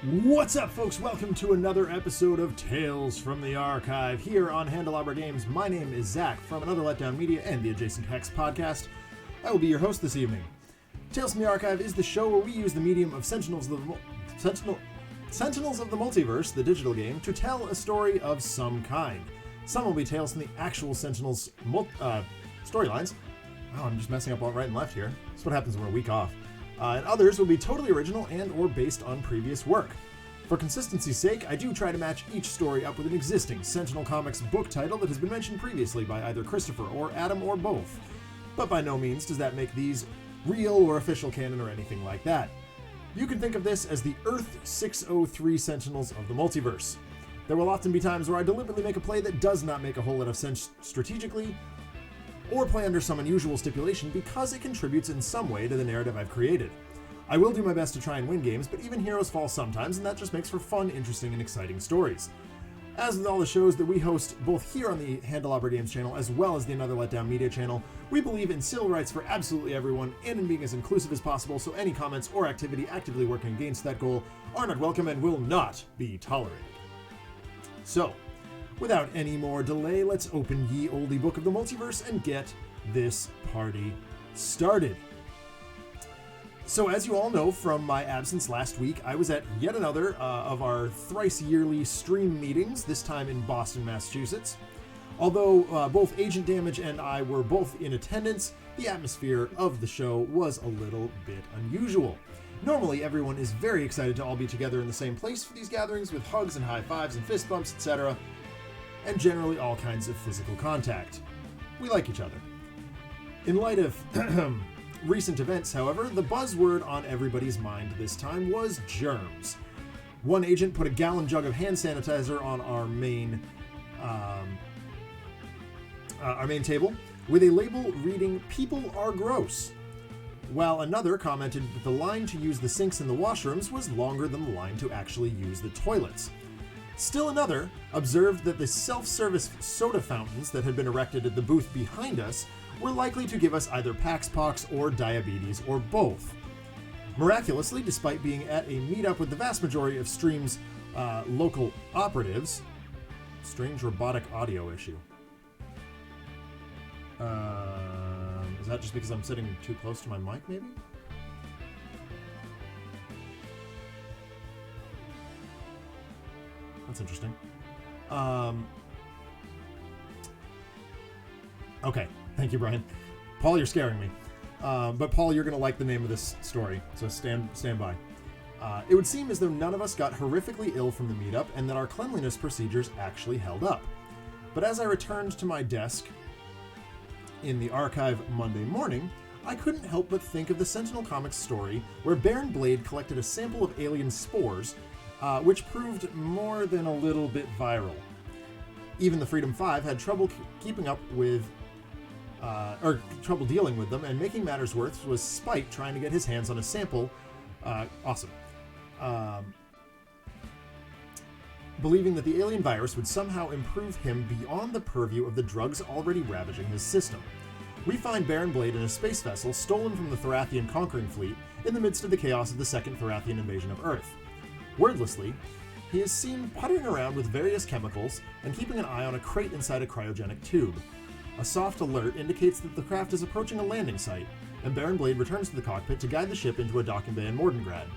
What's up, folks? Welcome to another episode of Tales from the Archive here on Handelabra Games. My name is Zach from Another Letdown Media and the Adjacent Hex podcast. I will be your host this evening. Tales from the Archive is the show where we use the medium of Sentinels of the Multiverse, the digital game, to tell a story of some kind. Some will be tales from the actual Sentinels storylines. Oh, I'm just messing up all right and left here. That's what happens when we're a week off. And others will be totally original and or based on previous work. For consistency's sake, I do try to match each story up with an existing Sentinel Comics book title that has been mentioned previously by either Christopher or Adam or both. But by no means does that make these real or official canon or anything like that. You can think of this as the Earth 603 Sentinels of the Multiverse. There will often be times where I deliberately make a play that does not make a whole lot of sense strategically, or play under some unusual stipulation because it contributes in some way to the narrative I've created. I will do my best to try and win games, but even heroes fall sometimes, and that just makes for fun, interesting, and exciting stories. As with all the shows that we host both here on the Handelabra Games channel as well as the Another Letdown Media channel, we believe in civil rights for absolutely everyone and in being as inclusive as possible, so any comments or activity actively working against that goal are not welcome and will not be tolerated. So, without any more delay, let's open ye olde book of the multiverse and get this party started. So as you all know from my absence last week, I was at yet another of our thrice yearly stream meetings, this time in Boston, Massachusetts. Although both Agent Damage and I were both in attendance, the atmosphere of the show was a little bit unusual. Normally, everyone is very excited to all be together in the same place for these gatherings with hugs and high fives and fist bumps, etc., and generally all kinds of physical contact. We like each other. In light of recent events, however, the buzzword on everybody's mind this time was germs. One agent put a gallon jug of hand sanitizer on our main table with a label reading "People are gross," while another commented that the line to use the sinks in the washrooms was longer than the line to actually use the toilets. Still another observed that the self-service soda fountains that had been erected at the booth behind us were likely to give us either Paxpox or diabetes or both. Miraculously, despite being at a meetup with the vast majority of Stream's local operatives, strange robotic audio issue. Is that just because I'm sitting too close to my mic, maybe? That's interesting. Okay, thank you, Brian. Paul, you're scaring me. But Paul, you're going to like the name of this story, so stand by. It would seem as though none of us got horrifically ill from the meetup and that our cleanliness procedures actually held up. But as I returned to my desk in the archive Monday morning, I couldn't help but think of the Sentinel Comics story where Baron Blade collected a sample of alien spores, which proved more than a little bit viral. Even the Freedom 5 had trouble keeping up with, trouble dealing with them, and making matters worse was Spike trying to get his hands on a sample, believing that the alien virus would somehow improve him beyond the purview of the drugs already ravaging his system. We find Baron Blade in a space vessel stolen from the Thorathian conquering fleet in the midst of the chaos of the Second Thorathian invasion of Earth. Wordlessly, he is seen puttering around with various chemicals and keeping an eye on a crate inside a cryogenic tube. A soft alert indicates that the craft is approaching a landing site, and Baron Blade returns to the cockpit to guide the ship into a docking bay in Mordengrad.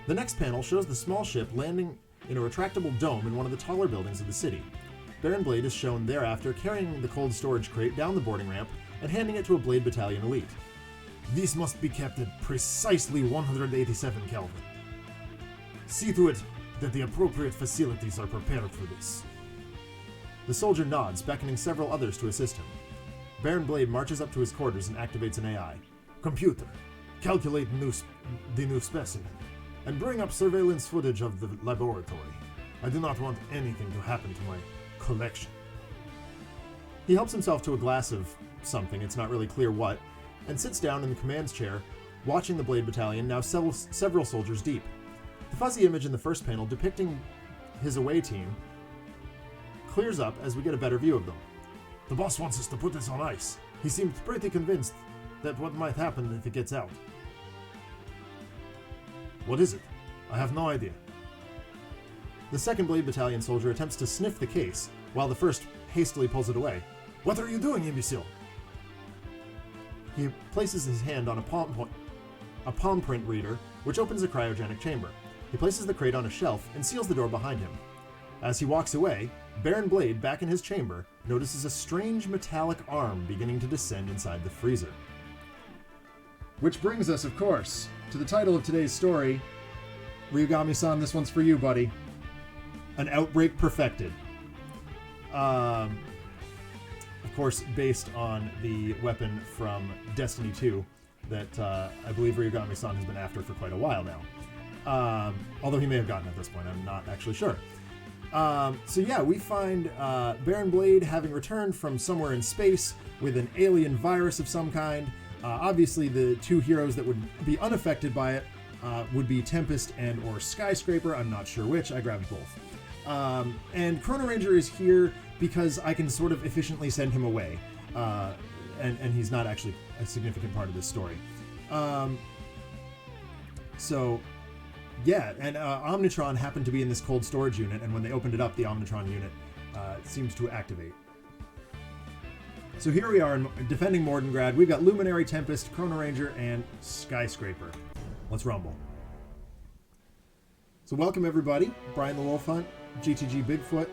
The next panel shows the small ship landing in a retractable dome in one of the taller buildings of the city. Baron Blade is shown thereafter carrying the cold storage crate down the boarding ramp and handing it to a Blade Battalion elite. "This must be kept at precisely 187 Kelvin. See to it that the appropriate facilities are prepared for this." The soldier nods, beckoning several others to assist him. Baron Blade marches up to his quarters and activates an AI. "Computer, calculate the new specimen, and bring up surveillance footage of the laboratory. I do not want anything to happen to my collection." He helps himself to a glass of something, it's not really clear what, and sits down in the command's chair, watching the Blade Battalion, now several soldiers deep. The fuzzy image in the first panel depicting his away team clears up as we get a better view of them. "The boss wants us to put this on ice. He seemed pretty convinced that what might happen if it gets out." "What is it?" "I have no idea. The 2nd Blade Battalion soldier attempts to sniff the case, while the 1st hastily pulls it away. "What are you doing, imbecile?" He places his hand on a palm print reader, which opens a cryogenic chamber. He places the crate on a shelf and seals the door behind him. As he walks away, Baron Blade, back in his chamber, notices a strange metallic arm beginning to descend inside the freezer. Which brings us, of course, to the title of today's story. Ryugami-san, this one's for you, buddy. An Outbreak Perfected. Of course, based on the weapon from Destiny 2 that I believe Ryugami-san has been after for quite a while now. Although he may have gotten it at this point, I'm not actually sure. So yeah, we find Baron Blade having returned from somewhere in space with an alien virus of some kind. Obviously, the 2 heroes that would be unaffected by it would be Tempest and or Skyscraper. I'm not sure which. I grabbed both. And Chrono-Ranger is here because I can sort of efficiently send him away. And he's not actually a significant part of this story. So, yeah, and Omnitron happened to be in this cold storage unit, and when they opened it up, the Omnitron unit seems to activate. So here we are defending Mordengrad. We've got Luminary, Tempest, Chrono-Ranger, and Skyscraper. Let's rumble. So welcome everybody. Brian the Wolf Hunt, GTG Bigfoot.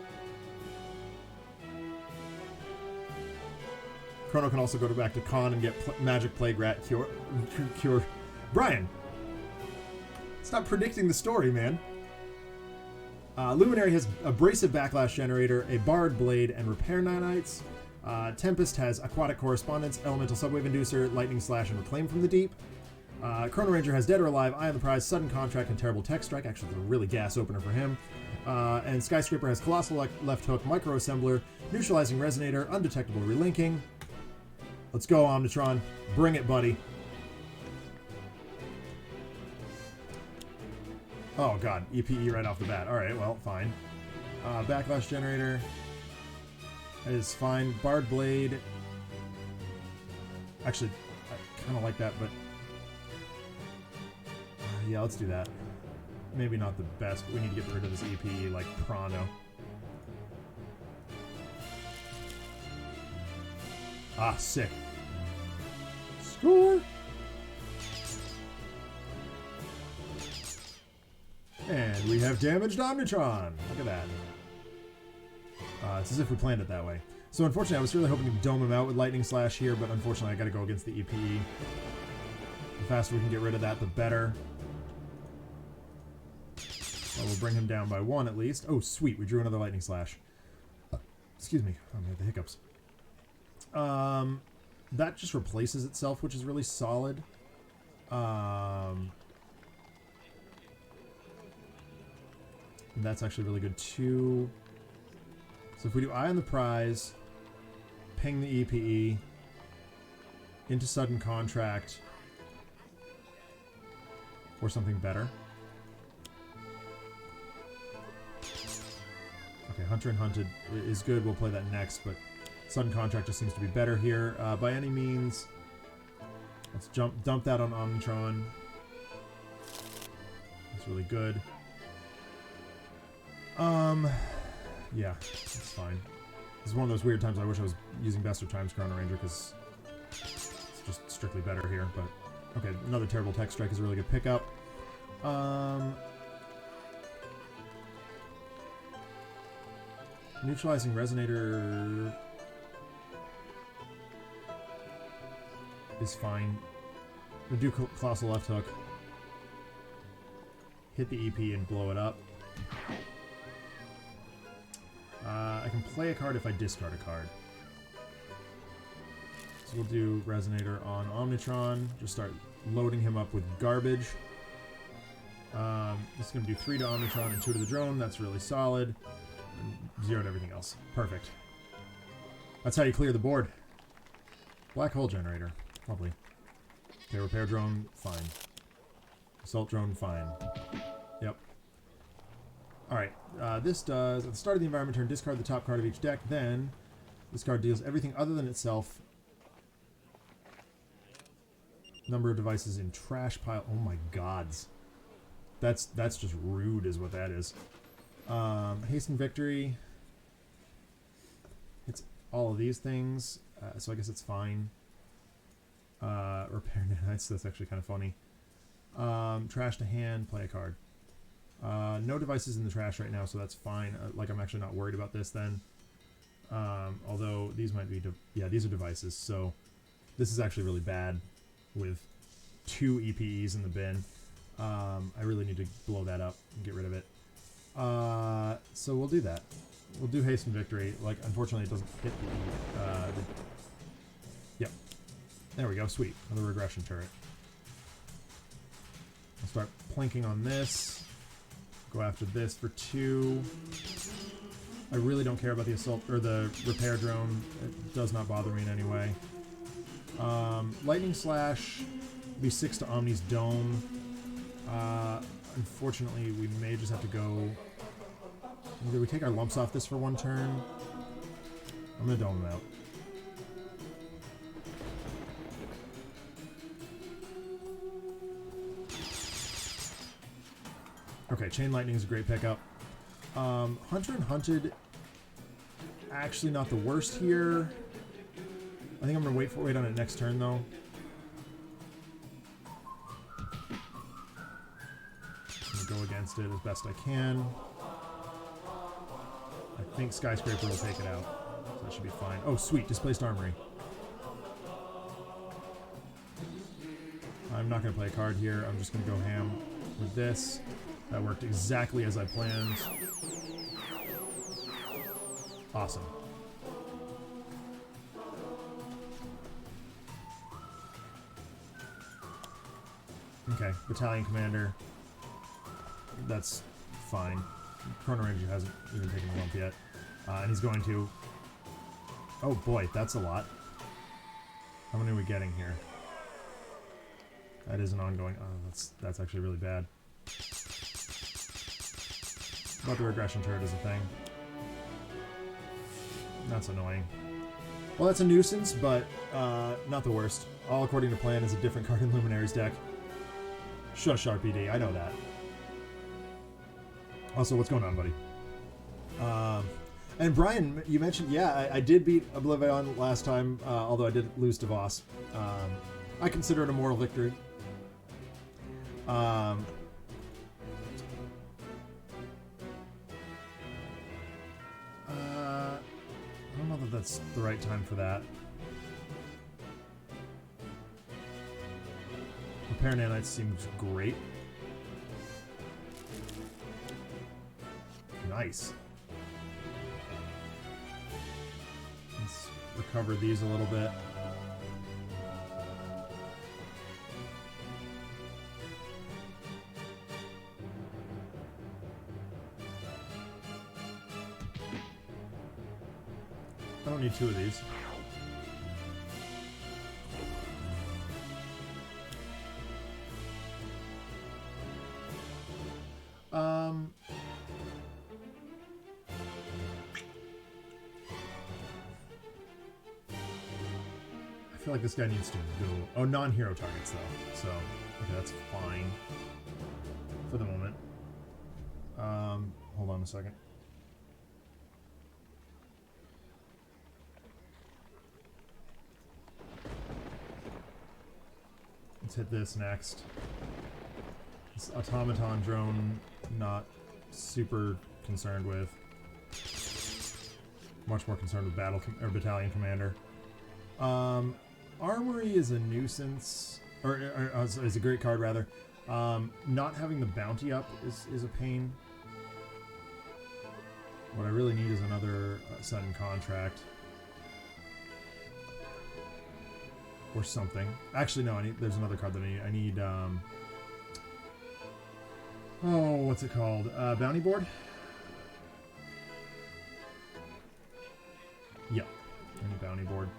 Chrono can also go back to Con and get Magic Plague Rat cure. Brian! Stop predicting the story, man. Luminary has Abrasive Backlash Generator, a Barred Blade, and Repair Nanites. Tempest has Aquatic Correspondence, Elemental Subwave Inducer, Lightning Slash, and Reclaim from the Deep. Chrono-Ranger has Dead or Alive, Eye on the Prize, Sudden Contract, and Terrible Tech Strike. Actually, it's a really gas opener for him. And Skyscraper has Colossal Left Hook, Micro Assembler, Neutralizing Resonator, Undetectable Relinking. Let's go, Omnitron. Bring it, buddy. Oh, God. EPE right off the bat. Alright, well, fine. Backlash Generator. That is fine. Barred Blade. Actually, I kind of like that, but... yeah, let's do that. Maybe not the best, but we need to get rid of this EPE like Prano. Ah, sick. Score! And we have damaged Omnitron. Look at that. It's as if we planned it that way. So unfortunately, I was really hoping to dome him out with Lightning Slash here, but unfortunately I gotta go against the EPE. The faster we can get rid of that, the better. Well, we'll bring him down by 1 at least. Oh, sweet. We drew another Lightning Slash. Excuse me. I'm gonna have the hiccups. That just replaces itself, which is really solid. And that's actually really good too. So if we do Eye on the Prize, ping the EPE, into Sudden Contract, or something better. Okay, Hunter and Hunted is good. We'll play that next, but Sudden Contract just seems to be better here. By any means, let's dump that on Omnitron. That's really good. Yeah, it's fine. This is one of those weird times I wish I was using Best of Times Chrono-Ranger, because it's just strictly better here, but... okay, another Terrible Tech Strike is a really good pickup. Neutralizing Resonator... is fine. We'll do Colossal Left Hook. Hit the EP and blow it up. I can play a card if I discard a card. So we'll do Resonator on Omnitron. Just start loading him up with garbage. This is going to do 3 to Omnitron and 2 to the drone. That's really solid. And 0 to everything else. Perfect. That's how you clear the board. Black Hole Generator. Lovely. Okay, Repair Drone, fine. Assault Drone, fine. Yep. Alright, this does, at the start of the environment turn, discard the top card of each deck, then this card deals everything other than itself. Number of devices in trash pile. Oh my gods. That's just rude is what that is. Hasten Victory. It's all of these things, so I guess it's fine. Repair Nanites, that's actually kind of funny. Trash to hand, play a card. No devices in the trash right now, so that's fine. Like, I'm actually not worried about this then. Although these might be, yeah, these are devices, so this is actually really bad with 2 EPEs in the bin. I really need to blow that up and get rid of it. So we'll do that. We'll do Hasten Victory. Like, unfortunately, it doesn't hit the yep. There we go. Sweet. Another regression turret. I'll start planking on this. Go after this for 2. I really don't care about the assault or the repair drone. It does not bother me in any way. Lightning Slash be 6 to Omni's Dome. Unfortunately, we may just have to go. Either we take our lumps off this for 1 turn. I'm gonna dome them out. Okay, Chain Lightning is a great pickup. Hunter and Hunted, actually not the worst here. I think I'm gonna wait on it next turn though. I'm gonna go against it as best I can. I think Skyscraper will take it out, so that should be fine. Oh, sweet, Displaced Armory. I'm not gonna play a card here. I'm just gonna go ham with this. That worked exactly as I planned. Awesome. Okay, Battalion Commander. That's fine. Chrono-Ranger hasn't even taken a lump yet. And he's going to... Oh boy, that's a lot. How many are we getting here? That is an ongoing... Oh, that's actually really bad. But the regression turret is a thing. That's annoying. Well, that's a nuisance, but not the worst. All according to plan is a different card in Luminary's deck. Shush, RPD, I know that. Also, what's going on, buddy? And Brian, you mentioned, yeah, I did beat Oblivion last time, although I did lose to Voss. I consider it a moral victory. I don't know that that's the right time for that. Repair Nanites seems great. Nice. Let's recover these a little bit. I don't need 2 of these. I feel like this guy needs to go... Oh, non-hero targets, though. So, okay, that's fine. For the moment. Hold on a second. Let's hit this next. This automaton drone, not super concerned with. Much more concerned with battalion commander. Armory is a nuisance, or is a great card rather. Not having the bounty up is a pain. What I really need is another sudden contract. Or something. Actually, no, there's another card that I need. Oh, what's it called? Bounty board? Yeah, I need bounty board.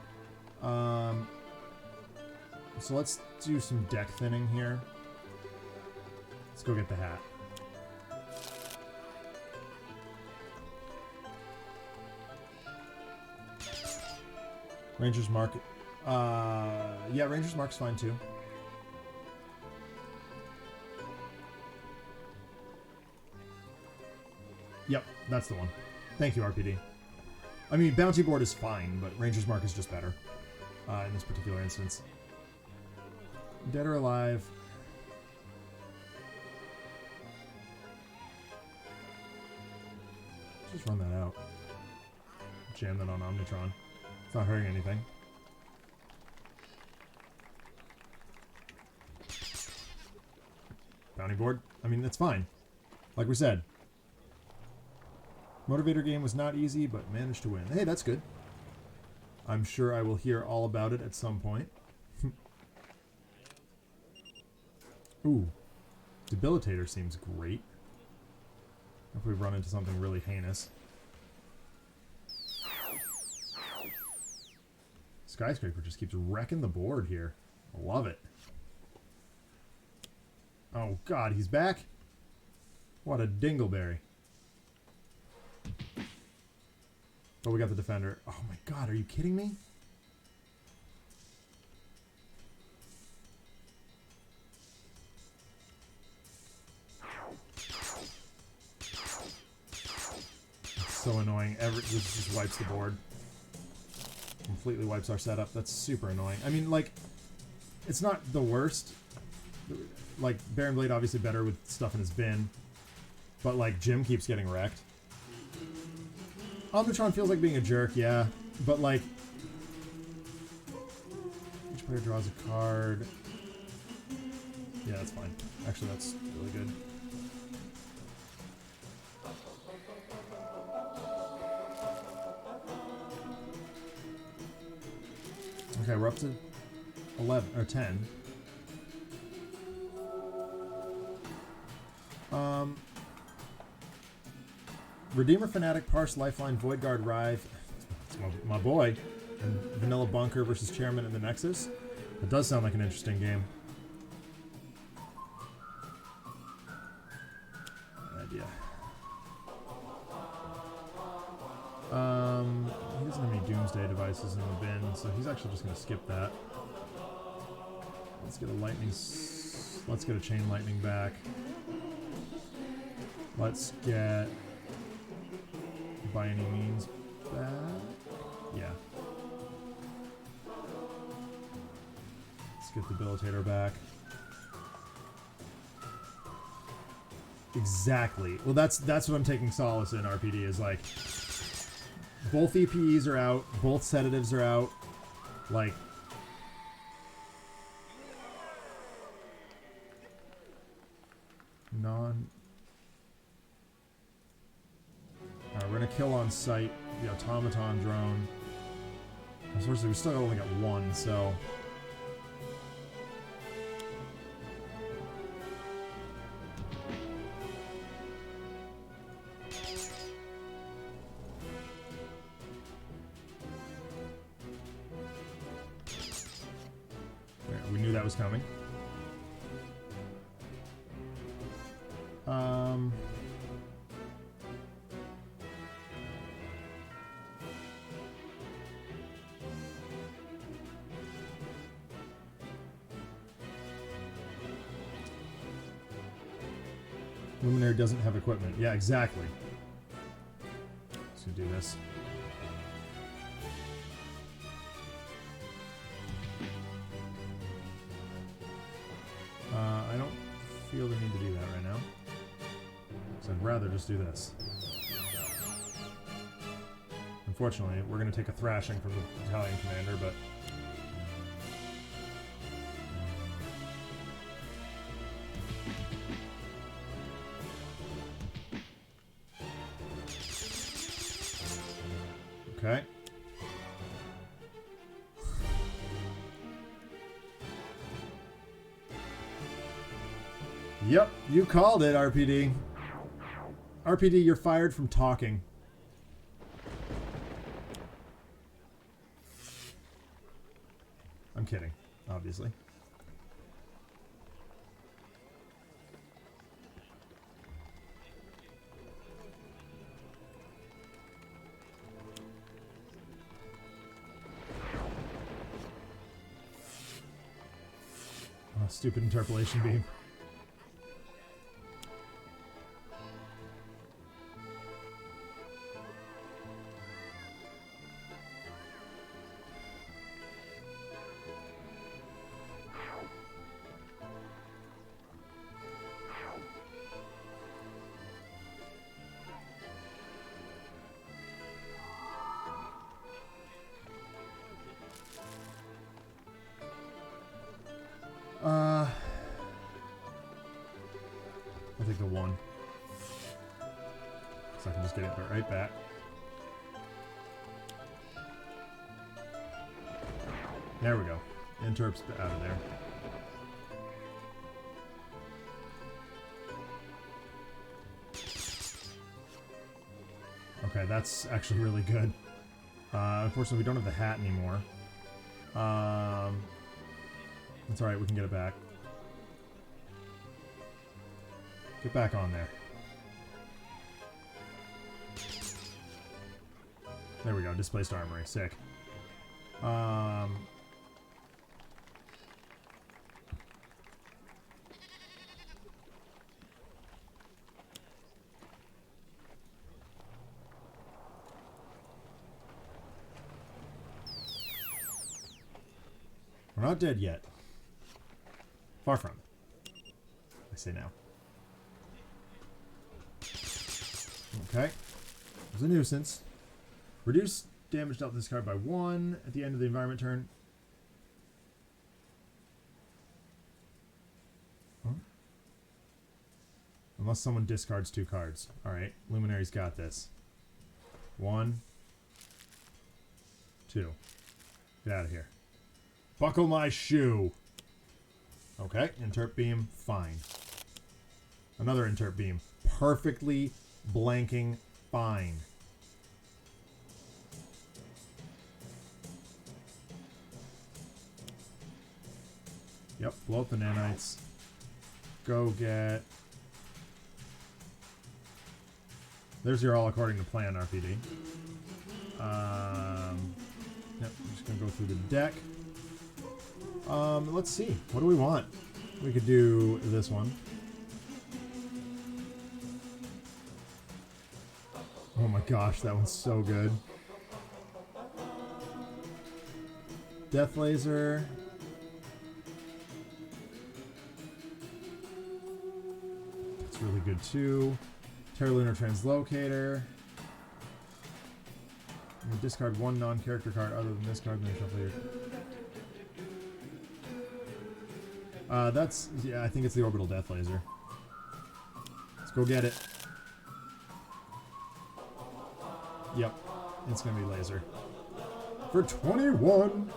So let's do some deck thinning here. Let's go get the hat. Ranger's Mark. Yeah, Ranger's Mark's fine too. Yep, that's the one. Thank you, RPD. I mean, Bounty Board is fine, but Ranger's Mark is just better in this particular instance. Dead or Alive. Just run that out. Jam that on Omnitron. It's not hurting anything. Bounty Board. I mean, that's fine. Like we said. Motivator game was not easy, but managed to win. Hey, that's good. I'm sure I will hear all about it at some point. Ooh. Debilitator seems great. If we run into something really heinous. Skyscraper just keeps wrecking the board here. I love it. Oh god, he's back? What a dingleberry. Oh, we got the defender. Oh my god, are you kidding me? It's so annoying. This just wipes the board. Completely wipes our setup. That's super annoying. I mean, like, it's not the worst. Like, Baron Blade obviously better with stuff in his bin. But, like, Jim keeps getting wrecked. Omnitron feels like being a jerk, yeah. But, like, each player draws a card. Yeah, that's fine. Actually, that's really good. Okay, we're up to 11 or 10. Redeemer Fanatic, Parse, Lifeline, Void Guard, Writhe. It's my boy. And Vanilla Bunker versus Chairman in the Nexus. It does sound like an interesting game. Good idea. He doesn't have any Doomsday devices in the bin, so he's actually just going to skip that. Let's get a lightning. Let's get a Chain Lightning back. Let's get By Any Means back. Yeah. Let's get Debilitator back. Exactly. Well, that's what I'm taking solace in. RPD is like both EPEs are out, both sedatives are out. Like, we're gonna kill on sight the automaton drone. Unfortunately, we still only got one, so. We knew that was coming. Luminary doesn't have equipment. Yeah, exactly. Let's do this. I don't feel the need to do that right now. So I'd rather just do this. Unfortunately, we're going to take a thrashing from the battalion commander, but... Okay. Yep, you called it, RPD. RPD, you're fired from talking. I'm kidding, obviously. Oh, stupid interpolation beam. So I can just get it right back. There we go. Interrupt's out of there. Okay, that's actually really good. Unfortunately, we don't have the hat anymore. That's alright, we can get it back. Get back on there. There we go, displaced armory. Sick. We're not dead yet. Far from it. I say now. Okay. There's a nuisance. Reduce damage dealt to this card by 1 at the end of the environment turn. Huh? Unless someone discards 2 cards. Alright, Luminary's got this. 1, 2. Get out of here. Buckle my shoe. Okay, interp beam, fine. Another interp beam. Perfectly blanking fine. Yep, blow up the nanites. Go get... There's your all according to plan, RPD. Yep, I'm just gonna go through the deck. Let's see. What do we want? We could do this one. Oh my gosh, that one's so good. Death Laser. That's really good too. Terralunar Translocator. I'm gonna discard 1 non-character card other than this card and then shuffle your... that's... Yeah, I think it's the Orbital Death Laser. Let's go get it. Yep. It's gonna be laser. For 21!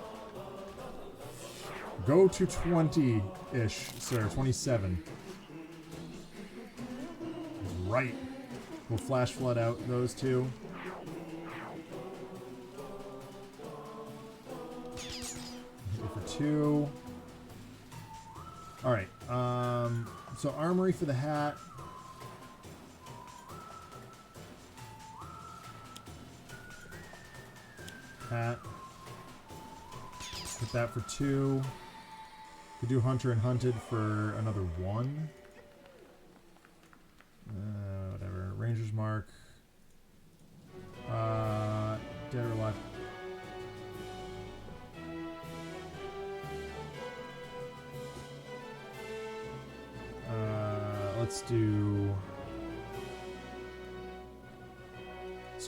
Go to 20-ish, sir. 27. Right. We'll Flash Flood out those 2. For 2. Alright, so Armory for the hat. Hat. Put that for 2. Could do Hunter and Hunted for another 1. Whatever. Ranger's Mark. Dead or Alive. Let's do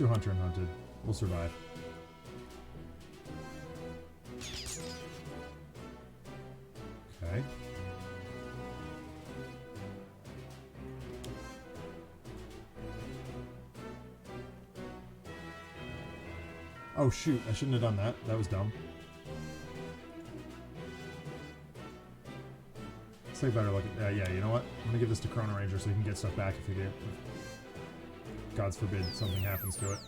Hunter and Hunted. We'll survive. Okay. Oh shoot, I shouldn't have done that. That was dumb. Let's take a better look at... yeah, you know what? I'm gonna give this to Chrono-Ranger so he can get stuff back if he did. God's forbid something happens to it.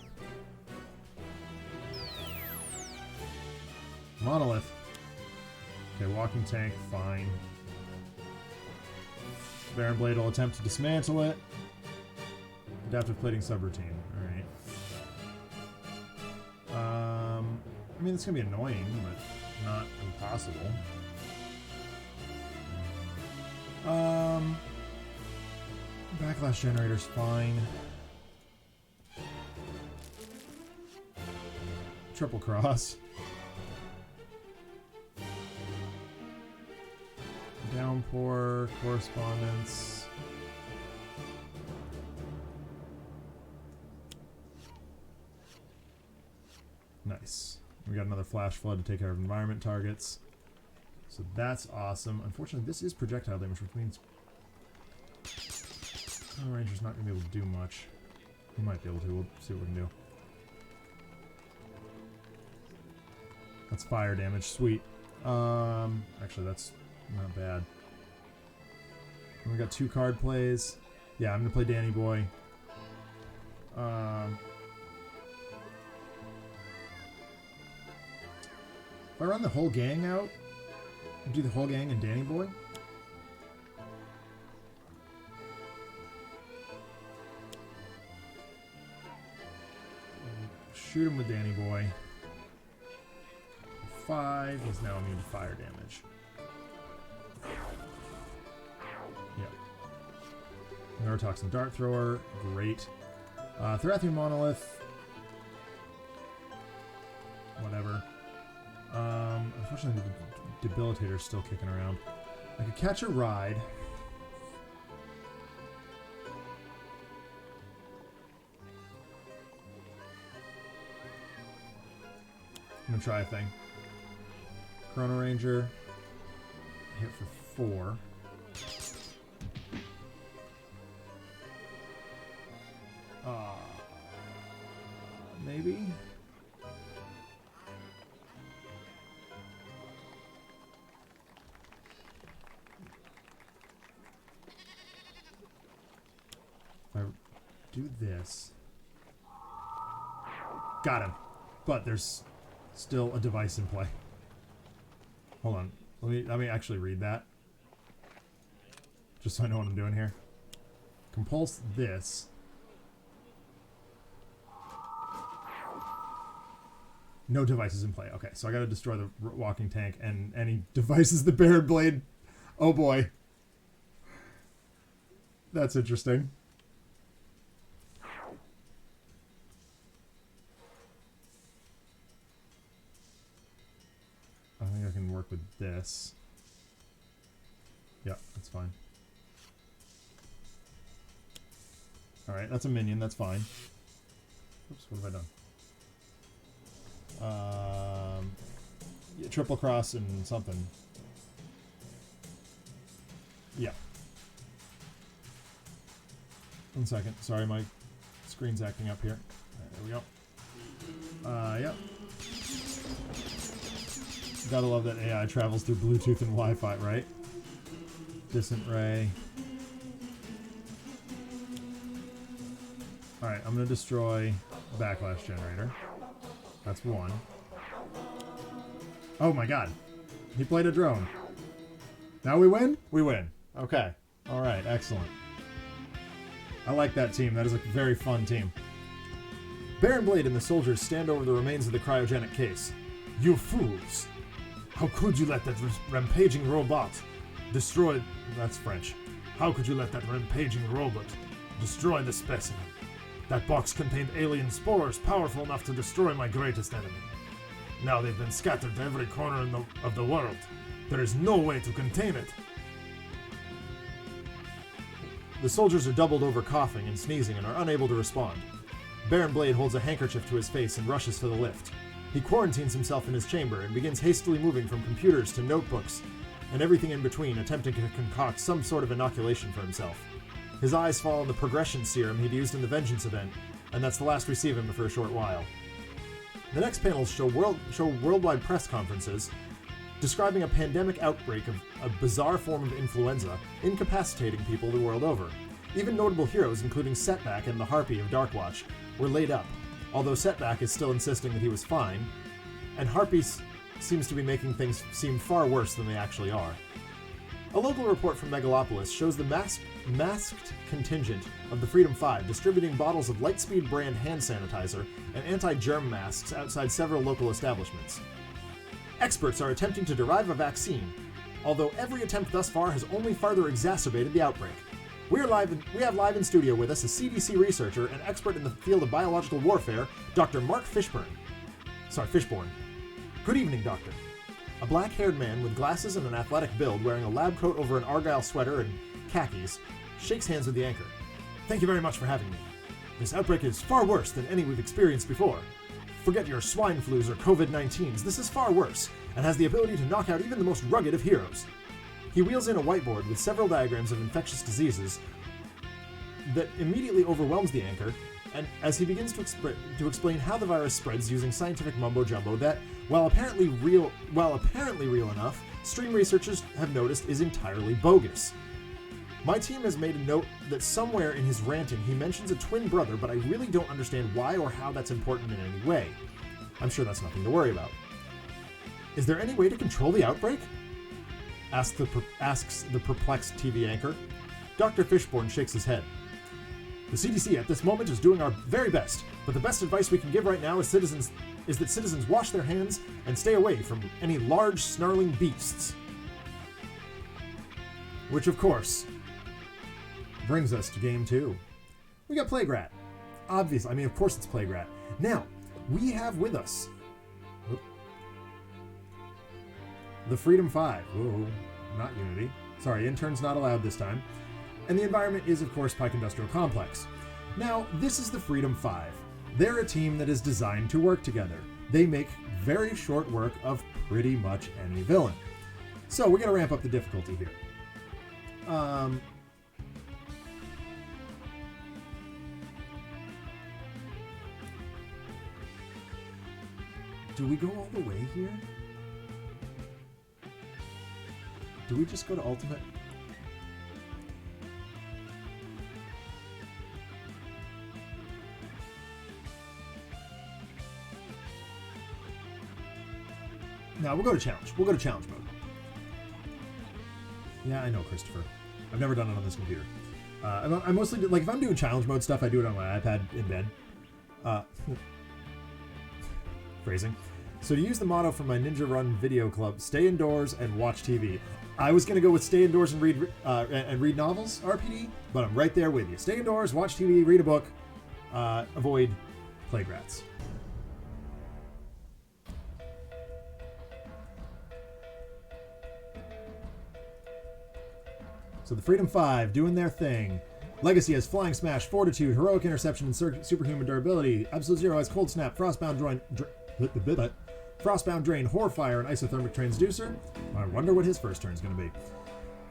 Monolith. Okay, Walking Tank, fine. Baron Blade will attempt to dismantle it. Adaptive Plating Subroutine, alright. I mean, it's gonna be annoying, but not impossible. Backlash Generator's fine. Triple Cross. Downpour, Correspondence. Nice. We got another Flash Flood to take care of environment targets. So that's awesome. Unfortunately, this is projectile damage, which means Ranger's not going to be able to do much. We might be able to. We'll see what we can do. That's fire damage. Sweet. Actually, that's not bad. And we got 2 card plays. Yeah, I'm gonna play Danny Boy. If I run the whole gang out, do the whole gang and Danny Boy. Shoot him with Danny Boy. 5. He's now immune to fire damage. Yep. Neurotoxin Dart Thrower. Great. Thorathian Monolith. Whatever. Unfortunately, the Debilitator's still kicking around. I could catch a ride. I'm gonna try a thing. Chrono-Ranger. Hit for 4. Maybe? If I do this... Got him. But there's still a device in play. Hold on. Let me actually read that. Just so I know what I'm doing here. Compulse this. No devices in play. Okay, so I gotta destroy the walking tank and any devices the Baron Blade. Oh boy. That's interesting. I think I can work with this. Yeah, that's fine. Alright, that's a minion, that's fine. Oops, what have I done? Yeah, triple cross and something. Yeah. 1 second. Sorry, my screen's acting up here. Alright, there we go. Yep. Gotta love that AI travels through Bluetooth and Wi-Fi, right? Distant Ray. Alright, I'm gonna destroy Backlash Generator. That's 1. Oh my god. He played a drone. Now we win? We win. Okay. Alright, excellent. I like that team. That is a very fun team. Baron Blade and the soldiers stand over the remains of the cryogenic case. You fools! How could you let that rampaging robot destroy... That's French. How could you let that rampaging robot destroy the specimen? That box contained alien spores powerful enough to destroy my greatest enemy. Now they've been scattered to every corner of the world. There is no way to contain it. The soldiers are doubled over coughing and sneezing and are unable to respond. Baron Blade holds a handkerchief to his face and rushes to the lift. He quarantines himself in his chamber and begins hastily moving from computers to notebooks and everything in between, attempting to concoct some sort of inoculation for himself. His eyes fall on the progression serum he'd used in the Vengeance event, and that's the last we see of him for a short while. The next panels show worldwide press conferences describing a pandemic outbreak of a bizarre form of influenza, incapacitating people the world over. Even notable heroes, including Setback and the Harpy of Darkwatch, were laid up, although Setback is still insisting that he was fine, and Harpy seems to be making things seem far worse than they actually are. A local report from Megalopolis shows the masked contingent of the Freedom Five distributing bottles of Lightspeed brand hand sanitizer and anti-germ masks outside several local establishments. Experts are attempting to derive a vaccine, although every attempt thus far has only further exacerbated the outbreak. We have live in studio with us a CDC researcher and expert in the field of biological warfare, Dr. Mark Fishburne. Good evening, Doctor. A black-haired man with glasses and an athletic build, wearing a lab coat over an Argyle sweater and khakis, shakes hands with the anchor. Thank you very much for having me. This outbreak is far worse than any we've experienced before. Forget your swine flus or COVID-19s, this is far worse, and has the ability to knock out even the most rugged of heroes. He wheels in a whiteboard with several diagrams of infectious diseases that immediately overwhelms the anchor, And as he begins to explain how the virus spreads using scientific mumbo-jumbo that, while apparently real enough, stream researchers have noticed is entirely bogus. My team has made a note that somewhere in his ranting he mentions a twin brother, but I really don't understand why or how that's important in any way. I'm sure that's nothing to worry about. Is there any way to control the outbreak? Asks the perplexed TV anchor. Dr. Fishborn shakes his head. The CDC at this moment is doing our very best, but the best advice we can give right now is that citizens wash their hands and stay away from any large, snarling beasts. Which, of course, brings us to Game 2. We got Plague-Rat. Obviously, I mean, of course it's Plague-Rat. Now, we have with us the Freedom 5. Whoa, not Unity. Sorry, interns not allowed this time. And the environment is, of course, Pike Industrial Complex. Now, this is the Freedom 5. They're a team that is designed to work together. They make very short work of pretty much any villain. So, we're going to ramp up the difficulty here. Do we go all the way here? Do we just go to Ultimate? No, we'll go to Challenge. We'll go to Challenge mode. Yeah, I know, Christopher. I've never done it on this computer. I mostly do, like, if I'm doing Challenge mode stuff, I do it on my iPad in bed. Phrasing. So to use the motto from my Ninja Run video club, stay indoors and watch TV. I was going to go with stay indoors and read novels, RPD, but I'm right there with you. Stay indoors, watch TV, read a book, avoid plague rats. So the Freedom 5 doing their thing. Legacy has Flying Smash, Fortitude, Heroic Interception, and Superhuman Durability. Absolute Zero has Cold Snap, Frostbound Drain, Horfire, and Isothermic Transducer. I wonder what his first turn is going to be.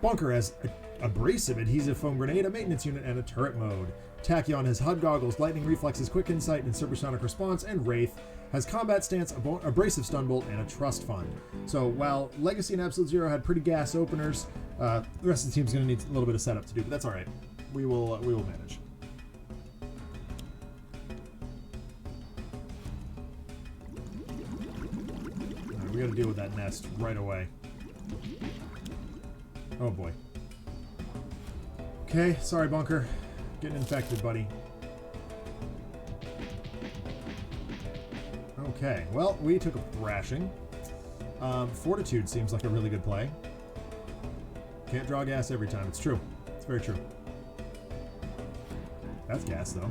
Bunker has Abrasive, Adhesive Foam Grenade, a Maintenance Unit, and a Turret Mode. Tachyon has HUD Goggles, Lightning Reflexes, Quick Insight, and Supersonic Response. And Wraith has Combat Stance, Abrasive Stun Bolt, and a Trust Fund. So while Legacy and Absolute Zero had pretty gas openers, the rest of the team's going to need a little bit of setup to do, but that's all right. We will manage. All right, we got to deal with that nest right away. Oh boy. Okay, sorry, Bunker. Getting infected, buddy. Okay, well, we took a thrashing. Fortitude seems like a really good play. Can't draw gas every time. It's true. It's very true. That's gas, though.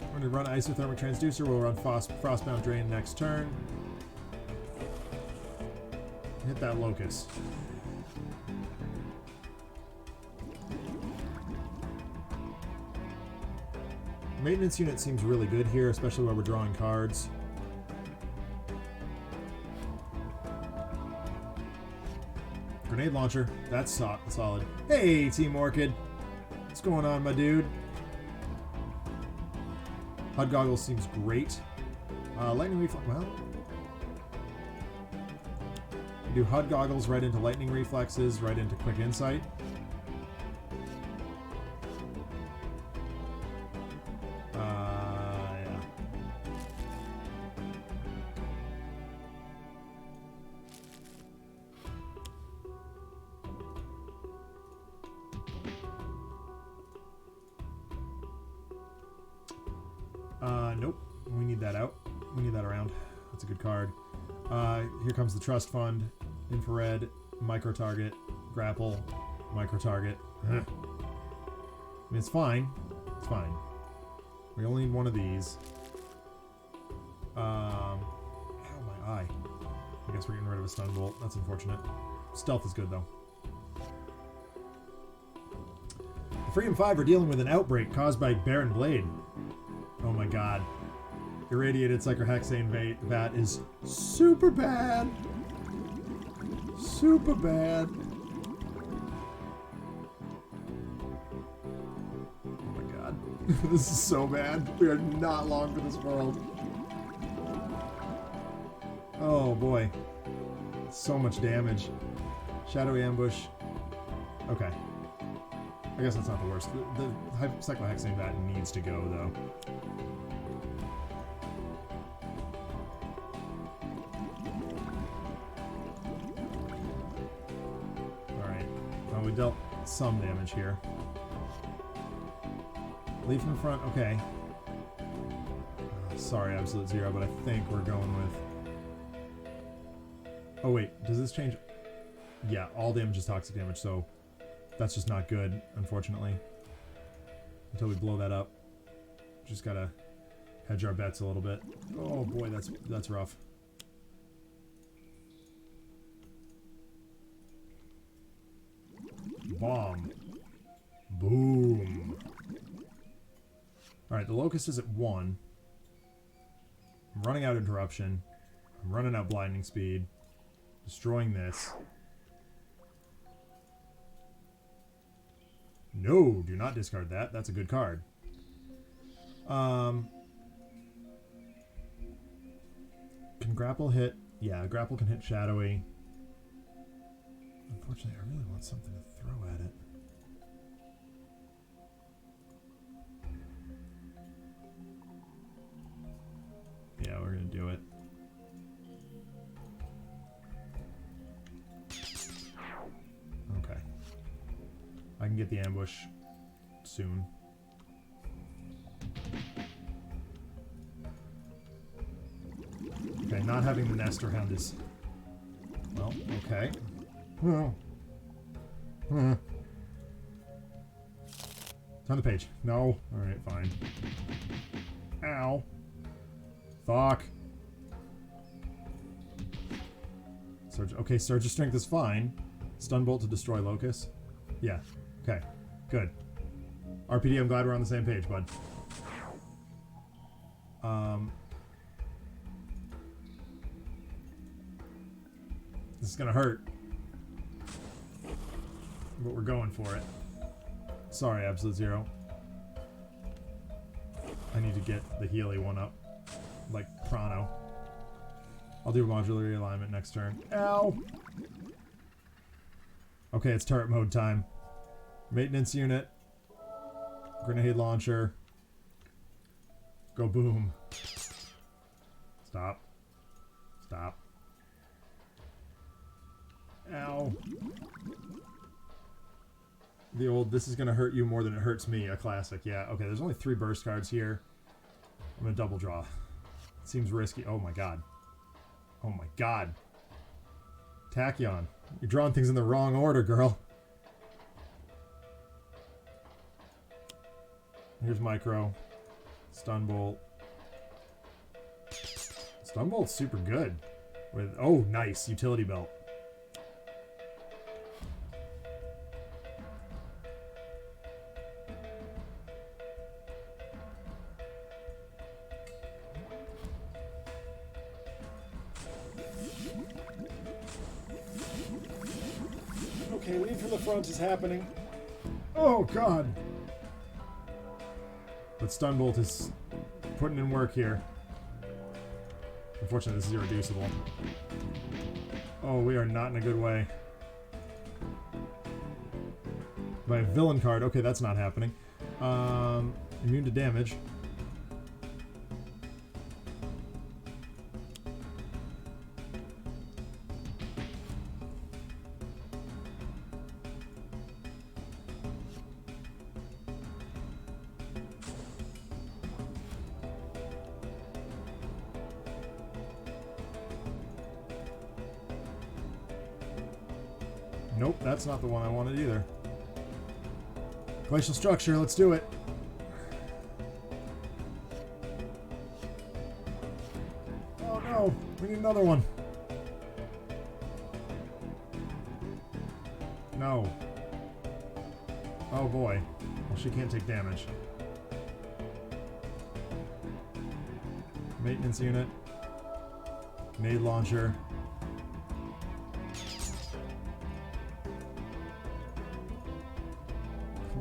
We're going to run Isothermic Transducer. We'll run Frostbound Drain next turn. Hit that Locust. Maintenance Unit seems really good here, especially while we're drawing cards. Grenade Launcher. That's solid. Hey, Team Orchid. What's going on, my dude? HUD Goggles seems great. Lightning Reflex. Well, we do HUD Goggles right into Lightning Reflexes, right into Quick Insight. Yeah. Nope. We need that out. We need that around. That's a good card. Here comes the Trust Fund. Infrared. Micro-target. Grapple. Micro-target. I mean, it's fine. It's fine. We only need one of these. Ow, my eye. I guess we're getting rid of a Stun Bolt. That's unfortunate. Stealth is good, though. The Freedom 5 are dealing with an outbreak caused by Baron Blade. Oh my god. Irradiated Cyclohexane Vat is super bad. Super bad. This is so bad. We are not long for this world. Oh boy. So much damage. Shadowy ambush. Okay. I guess that's not the worst. The cyclohexane bat needs to go, though. Alright. Well, we dealt some damage here. Leaf in front, okay. Sorry, Absolute Zero, but I think we're going with... Oh wait, does this change? Yeah, all damage is toxic damage, so that's just not good, unfortunately. Until we blow that up. Just gotta hedge our bets a little bit. Oh boy, that's rough. Bomb. Boom. Alright, the Locust is at 1. I'm running out Interruption. I'm running out Blinding Speed. Destroying this. No, do not discard that. That's a good card. Can Grapple hit? Yeah, Grapple can hit Shadowy. Unfortunately, I really want something to throw at it. Yeah, we're gonna do it. Okay. I can get the ambush soon. Okay, not having the Nestor Hound is... Well, okay. Turn the page. No. Alright, fine. Ow. Fuck. Surge. Okay, Surge of Strength is fine. Stun Bolt to destroy Locust. Yeah. Okay. Good. RPD, I'm glad we're on the same page, bud. This is gonna hurt. But we're going for it. Sorry, Absolute Zero. I need to get the Healy one up. Like Chrono. I'll do modular realignment next turn. Ow! Okay, it's turret mode time. Maintenance unit. Grenade launcher. Go boom. Stop. Stop. Ow. The old, this is going to hurt you more than it hurts me, a classic. Yeah, okay, there's only 3 burst cards here. I'm going to double draw. Seems risky. Oh my god. Oh my god. Tachyon. You're drawing things in the wrong order, girl. Here's Micro. Stun Bolt. Stun Bolt's super good. With, oh, nice. Utility Belt. Okay, lead from the front is happening. Oh, God. But Stun Bolt is putting in work here. Unfortunately, this is irreducible. Oh, we are not in a good way. By a villain card. Okay, that's not happening. Immune to damage. Nope, that's not the one I wanted either. Glacial Structure, let's do it. Oh no, we need another one. No. Oh boy. Well, she can't take damage. Maintenance unit. Grenade launcher.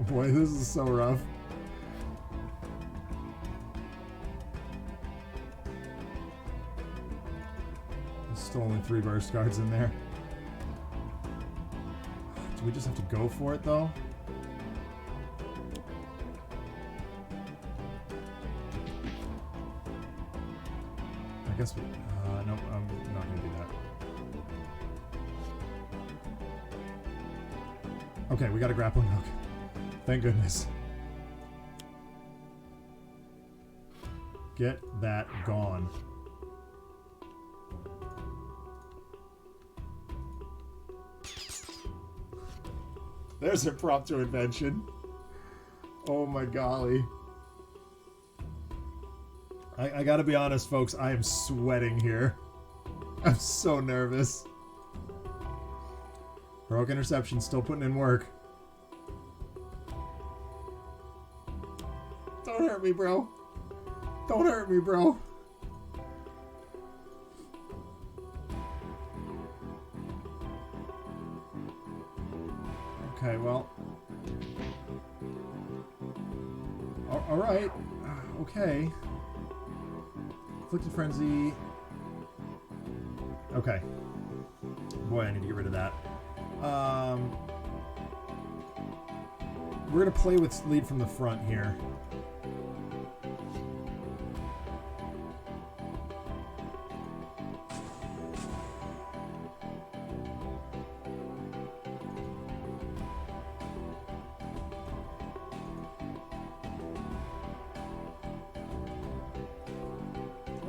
Boy, this is so rough. Still only 3 burst cards in there. Do we just have to go for it, though? I guess we... nope, I'm not going to do that. Okay, we got a grappling hook. Thank goodness. Get that gone. There's a prompto invention. Oh my golly. I gotta be honest, folks. I am sweating here. I'm so nervous. Heroic Interception still putting in work. Don't hurt me, bro. Don't hurt me, bro. Okay, well. Alright. Okay. Afflicted Frenzy. Okay. Boy, I need to get rid of that. We're going to play with lead from the front here.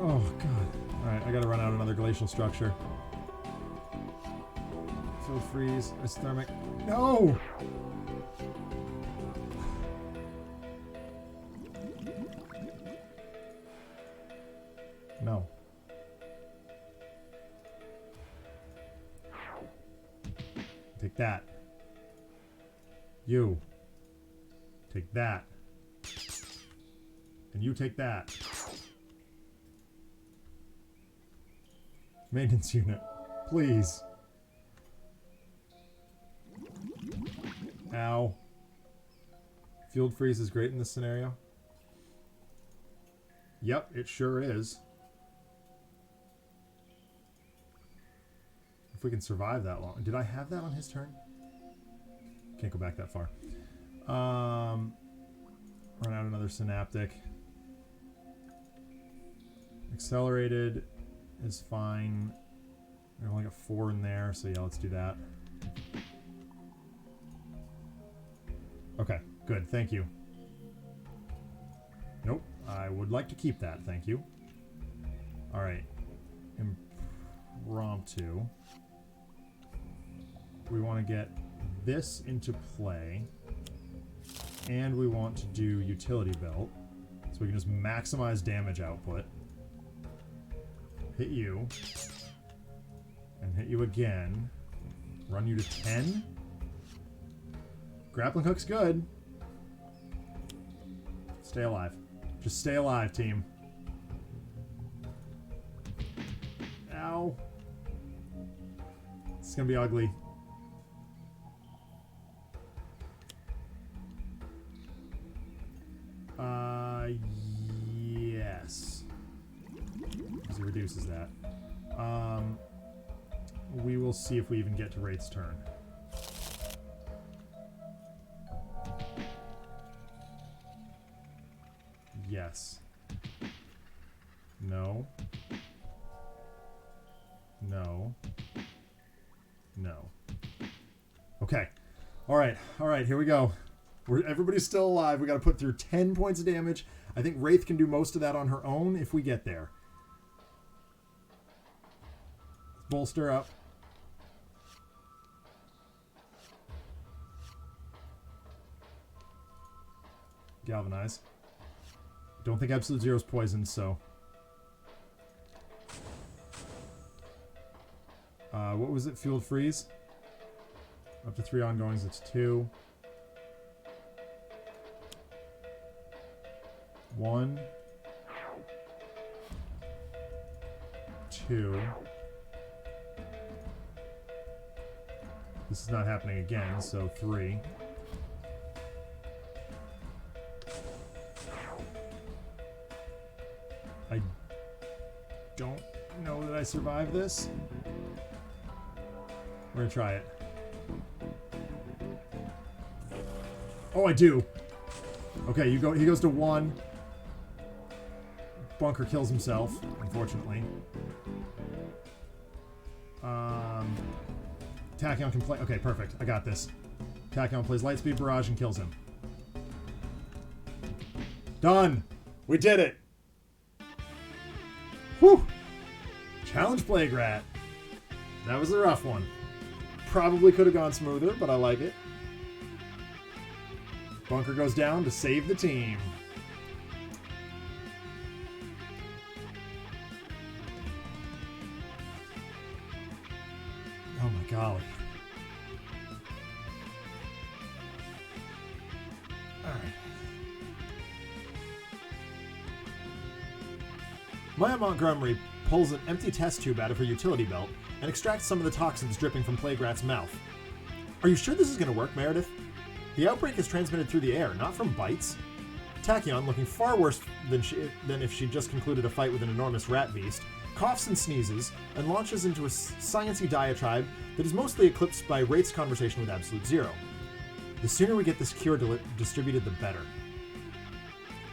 Oh, God. Alright, I gotta run out another glacial structure. Field freeze, ice thermic. No! No. Take that. You. Take that. And you take that. Maintenance unit. Please. Ow. Field freeze is great in this scenario. Yep, it sure is. If we can survive that long. Did I have that on his turn? Can't go back that far. Run out another synaptic. Accelerated is fine. We only got 4 in there, so yeah, let's do that. Okay, good, thank you. Nope, I would like to keep that, thank you. Alright. Impromptu. We want to get this into play. And we want to do utility belt. So we can just maximize damage output. Hit you. And hit you again. Run you to 10. Grappling hook's good. Stay alive. Just stay alive, team. Ow. It's gonna be ugly. Yes. Because it reduces that. We will see if we even get to Wraith's turn. Yes. No. No. No. Okay. Alright, here we go. Everybody's still alive. We got to put through 10 points of damage. I think Wraith can do most of that on her own if we get there. Bolster up. Galvanize. Don't think Absolute Zero's poisoned, so... what was it? Field freeze? Up to 3 ongoings, it's 2. 1. 2. This is not happening again, so 3. I don't know that I survived this. We're gonna try it. Oh, I do. Okay, he goes to 1. Bunker kills himself, unfortunately. Tachyon can play. Okay, perfect. I got this. Tachyon plays Lightspeed Barrage and kills him. Done! We did it! Whew! Challenge Plague Rat. That was a rough one. Probably could have gone smoother, but I like it. Bunker goes down to save the team. Oh my golly. Alright. Maya Montgomery pulls an empty test tube out of her utility belt and extracts some of the toxins dripping from Plague Rat's mouth. Are you sure this is going to work, Meredith? The outbreak is transmitted through the air, not from bites. Tachyon, looking far worse than if she just concluded a fight with an enormous rat beast, coughs and sneezes, and launches into a sciencey diatribe that is mostly eclipsed by Wraith's conversation with Absolute Zero. The sooner we get this cure distributed, the better.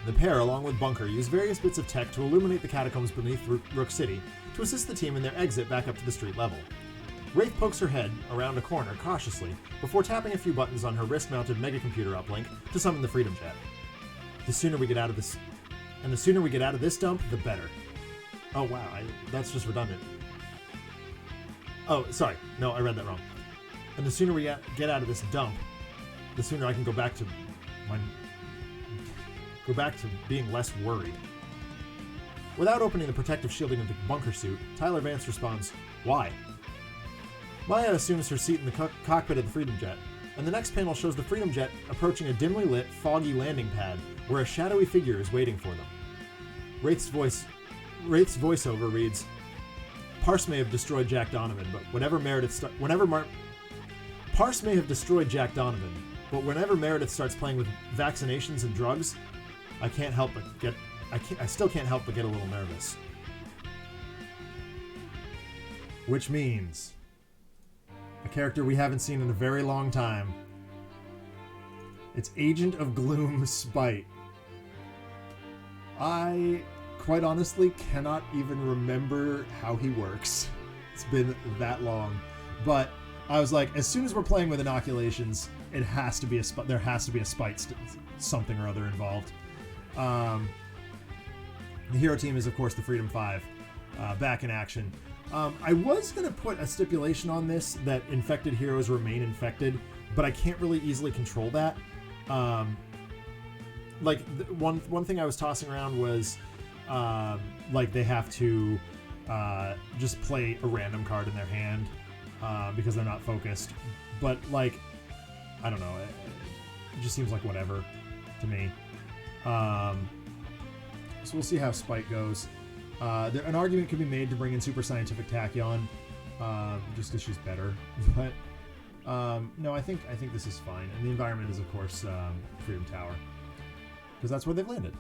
The pair, along with Bunker, use various bits of tech to illuminate the catacombs beneath Rook City to assist the team in their exit back up to the street level. Wraith pokes her head around a corner cautiously before tapping a few buttons on her wrist-mounted megacomputer uplink to summon the Freedom Jet. The sooner we get out of this dump, the better. Oh wow, that's just redundant. Oh, sorry. No, I read that wrong. And the sooner we get out of this dump, the sooner I can go back to being less worried. Without opening the protective shielding of the bunker suit, Tyler Vance responds, "Why?" Maya assumes her seat in the cockpit of the Freedom Jet, and the next panel shows the Freedom Jet approaching a dimly lit, foggy landing pad where a shadowy figure is waiting for them. Wraith's voiceover reads, "Parse may have destroyed Jack Donovan, but whenever Meredith starts playing with vaccinations and drugs, I still can't help but get a little nervous." Which means a character we haven't seen in a very long time. It's Agent of Gloom Spite. I, quite honestly, cannot even remember how he works. It's been that long. But I was like, as soon as we're playing with inoculations, there has to be a Spite something or other involved. The hero team is, of course, the Freedom 5, back in action. I was going to put a stipulation on this that infected heroes remain infected, but I can't really easily control that. One thing I was tossing around was they have to just play a random card in their hand because they're not focused. But I don't know, it just seems like whatever to me. So we'll see how Spite goes. An argument could be made to bring in Super Scientific Tachyon, just because she's better. But no, I think this is fine. And the environment is, of course, Freedom Tower, because that's where they've landed.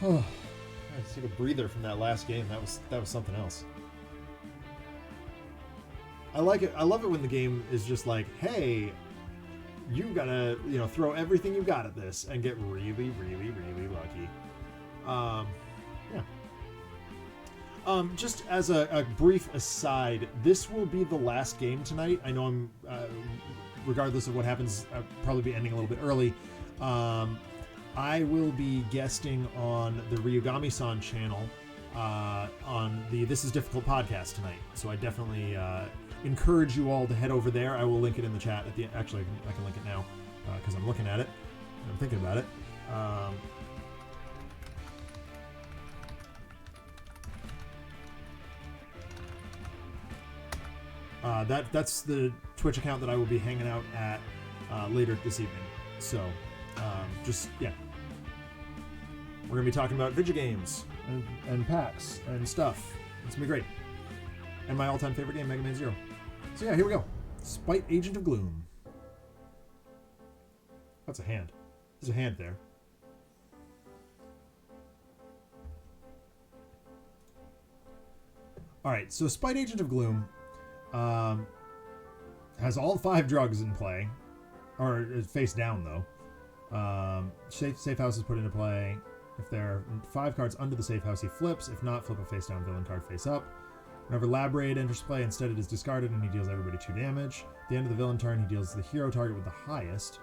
I had to take a breather from that last game. That was something else. I like it. I love it when the game is just like, hey, you gotta throw everything you got at this and get really, really, really lucky. Just as a brief aside, this will be the last game tonight. I know I'm, regardless of what happens, I'll probably be ending a little bit early. I will be guesting on the Ryugami-san channel on the This Is Difficult podcast tonight. So I definitely encourage you all to head over there. I will link it in the chat. Actually, I can link it now because I'm looking at it and I'm thinking about it. That's the Twitch account that I will be hanging out at later this evening. So, we're going to be talking about video games and packs and stuff. It's going to be great. And my all-time favorite game, Mega Man Zero. So yeah, here we go. Spite Agent of Gloom. That's a hand. There's a hand there. Alright, so Spite Agent of Gloom has all 5 drugs in play. Or face down, though. Safe house is put into play. If there are 5 cards under the safe house, he flips. If not, flip a face down villain card face up. Whenever Lab Raid enters play, instead it is discarded and he deals everybody 2 damage. At the end of the villain turn, he deals the hero target with the highest,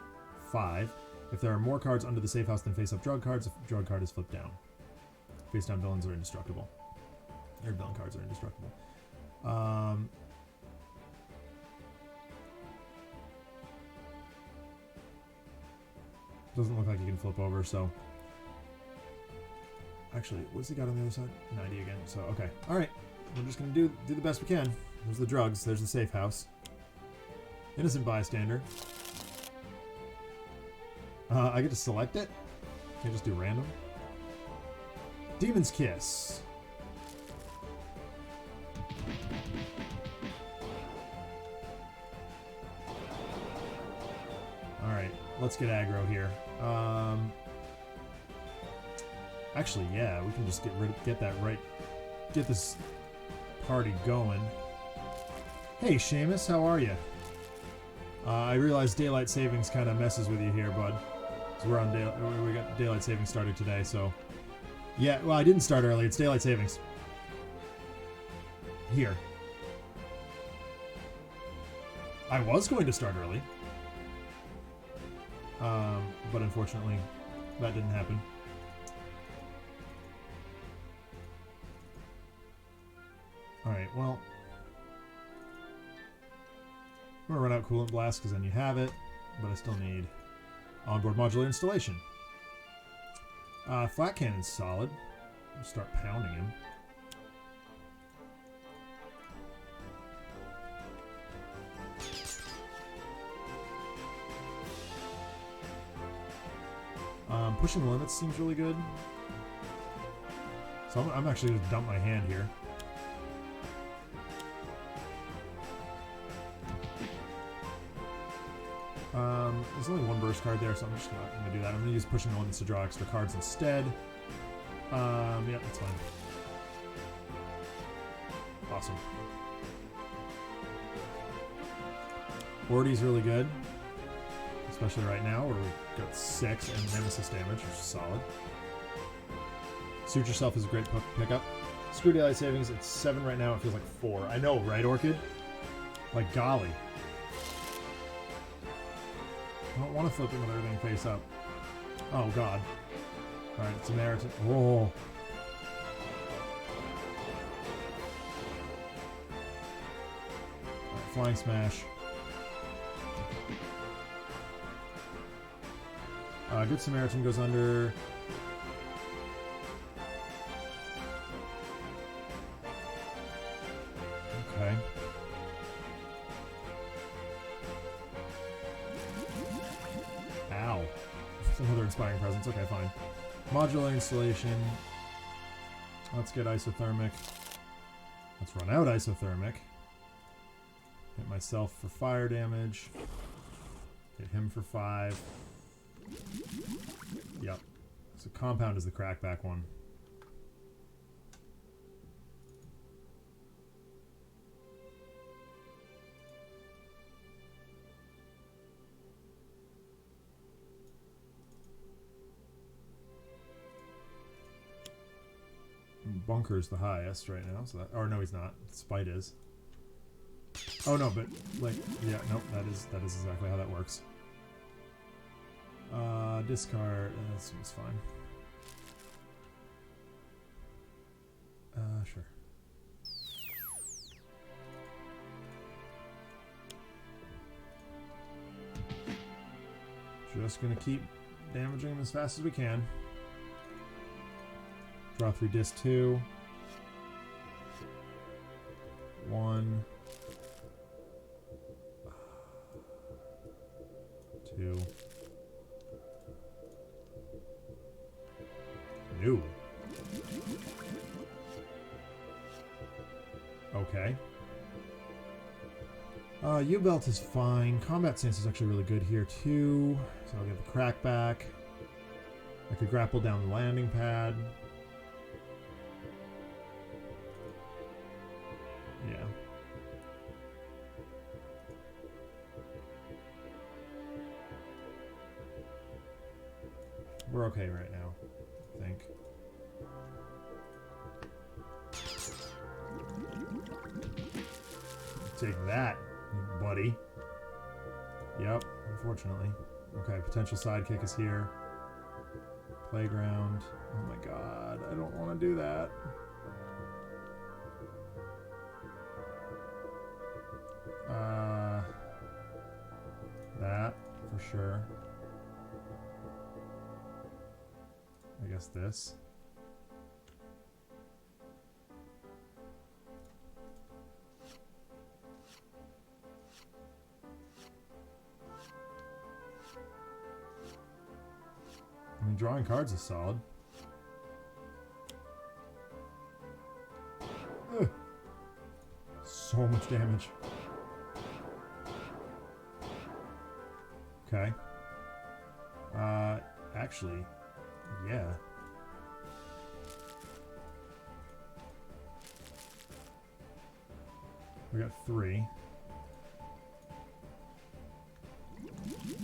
5. If there are more cards under the safe house than face up drug cards, a drug card is flipped down. Face down villains are indestructible. Or villain cards are indestructible. Doesn't look like he can flip over, so... Actually, what's he got on the other side? 90 again, so okay. Alright, we're just gonna do the best we can. There's the drugs, there's the safe house. Innocent bystander. I get to select it? Can I just do random? Demon's Kiss. Alright, let's get aggro here. Actually, yeah, we can just get this party going. Hey, Seamus, how are you? I realize daylight savings kind of messes with you here, bud. So we got daylight savings started today, so yeah. Well, I didn't start early. It's daylight savings. Here. I was going to start early, but unfortunately, that didn't happen. Alright, well, I'm going to run out Coolant Blast because then you have it, but I still need onboard modular installation. Flat Cannon's solid. I'll start pounding him. Pushing the limits seems really good. So I'm actually going to dump my hand here. There's only 1 burst card there, so I'm just not going to do that. I'm going to use pushing the limits to draw extra cards instead. Yeah, that's fine. Awesome. Ordy's really good. Especially right now, where we got 6 and Nemesis damage, which is solid. Suit Yourself is a great pickup. Screw Daylight Savings, it's 7 right now, it feels like 4. I know, right, Orchid? Like, golly. I don't want to flip it with everything face up. Oh, God. Alright, Samaritan. Oh. Right, Flying Smash. Good Samaritan goes under. Okay. Ow. Another Inspiring Presence. Okay, fine. Modular installation. Let's get Isothermic. Let's run out Isothermic. Hit myself for fire damage. Hit him for 5. Yep. So Compound is the crackback one. Bunker's the highest right now, so that, or no, he's not. Spite is. Oh no, but like, yeah, nope, that is exactly how that works. Discard, that seems fine. Sure. Just gonna keep damaging him as fast as we can. Draw 3 disc 2. 1. 2. New. Okay. U-Belt is fine. Combat Stance is actually really good here too. So I'll get the crack back. I could grapple down the landing pad. We're okay right now, I think. Take that, buddy. Yep, unfortunately. Okay, potential sidekick is here. Playground. Oh my god, I don't want to do that. That, for sure. I guess this. I mean, drawing cards is solid. Ugh. So much damage. Okay. Actually, yeah. We got 3.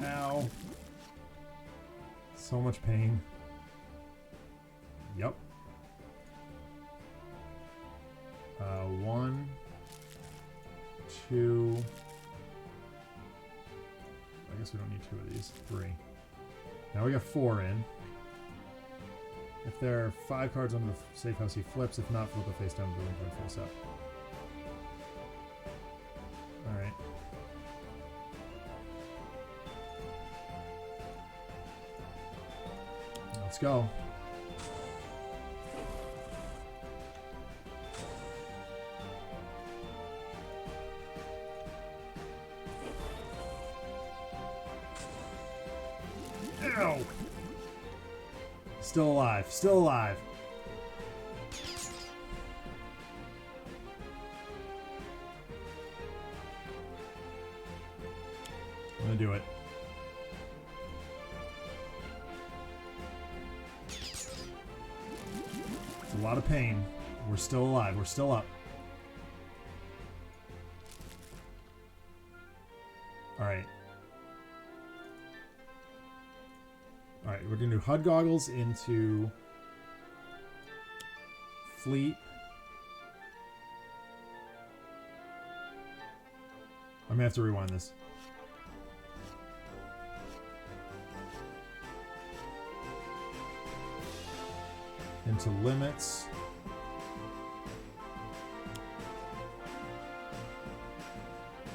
Ow. So much pain. Yep. 1, 2. I guess we don't need 2 of these. 3. Now we got 4 in. If there are 5 cards on the safe house, he flips. If not, flip a face down, building card face up. Alright. Let's go. Ow! Still alive. Still alive. I'm gonna do it. It's a lot of pain. We're still alive. We're still up. Alright. Alright, we're going to do HUD goggles into Fleet. I'm going to have to rewind this. Into limits.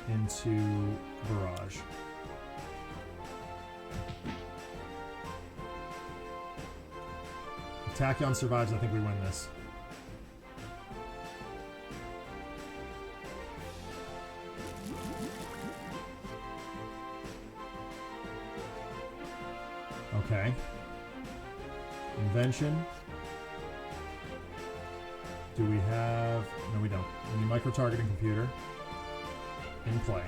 Into barrage. If Tachyon survives, I think we win this. Okay. Invention. Do we have... No, we don't. We need micro-targeting computer. In play.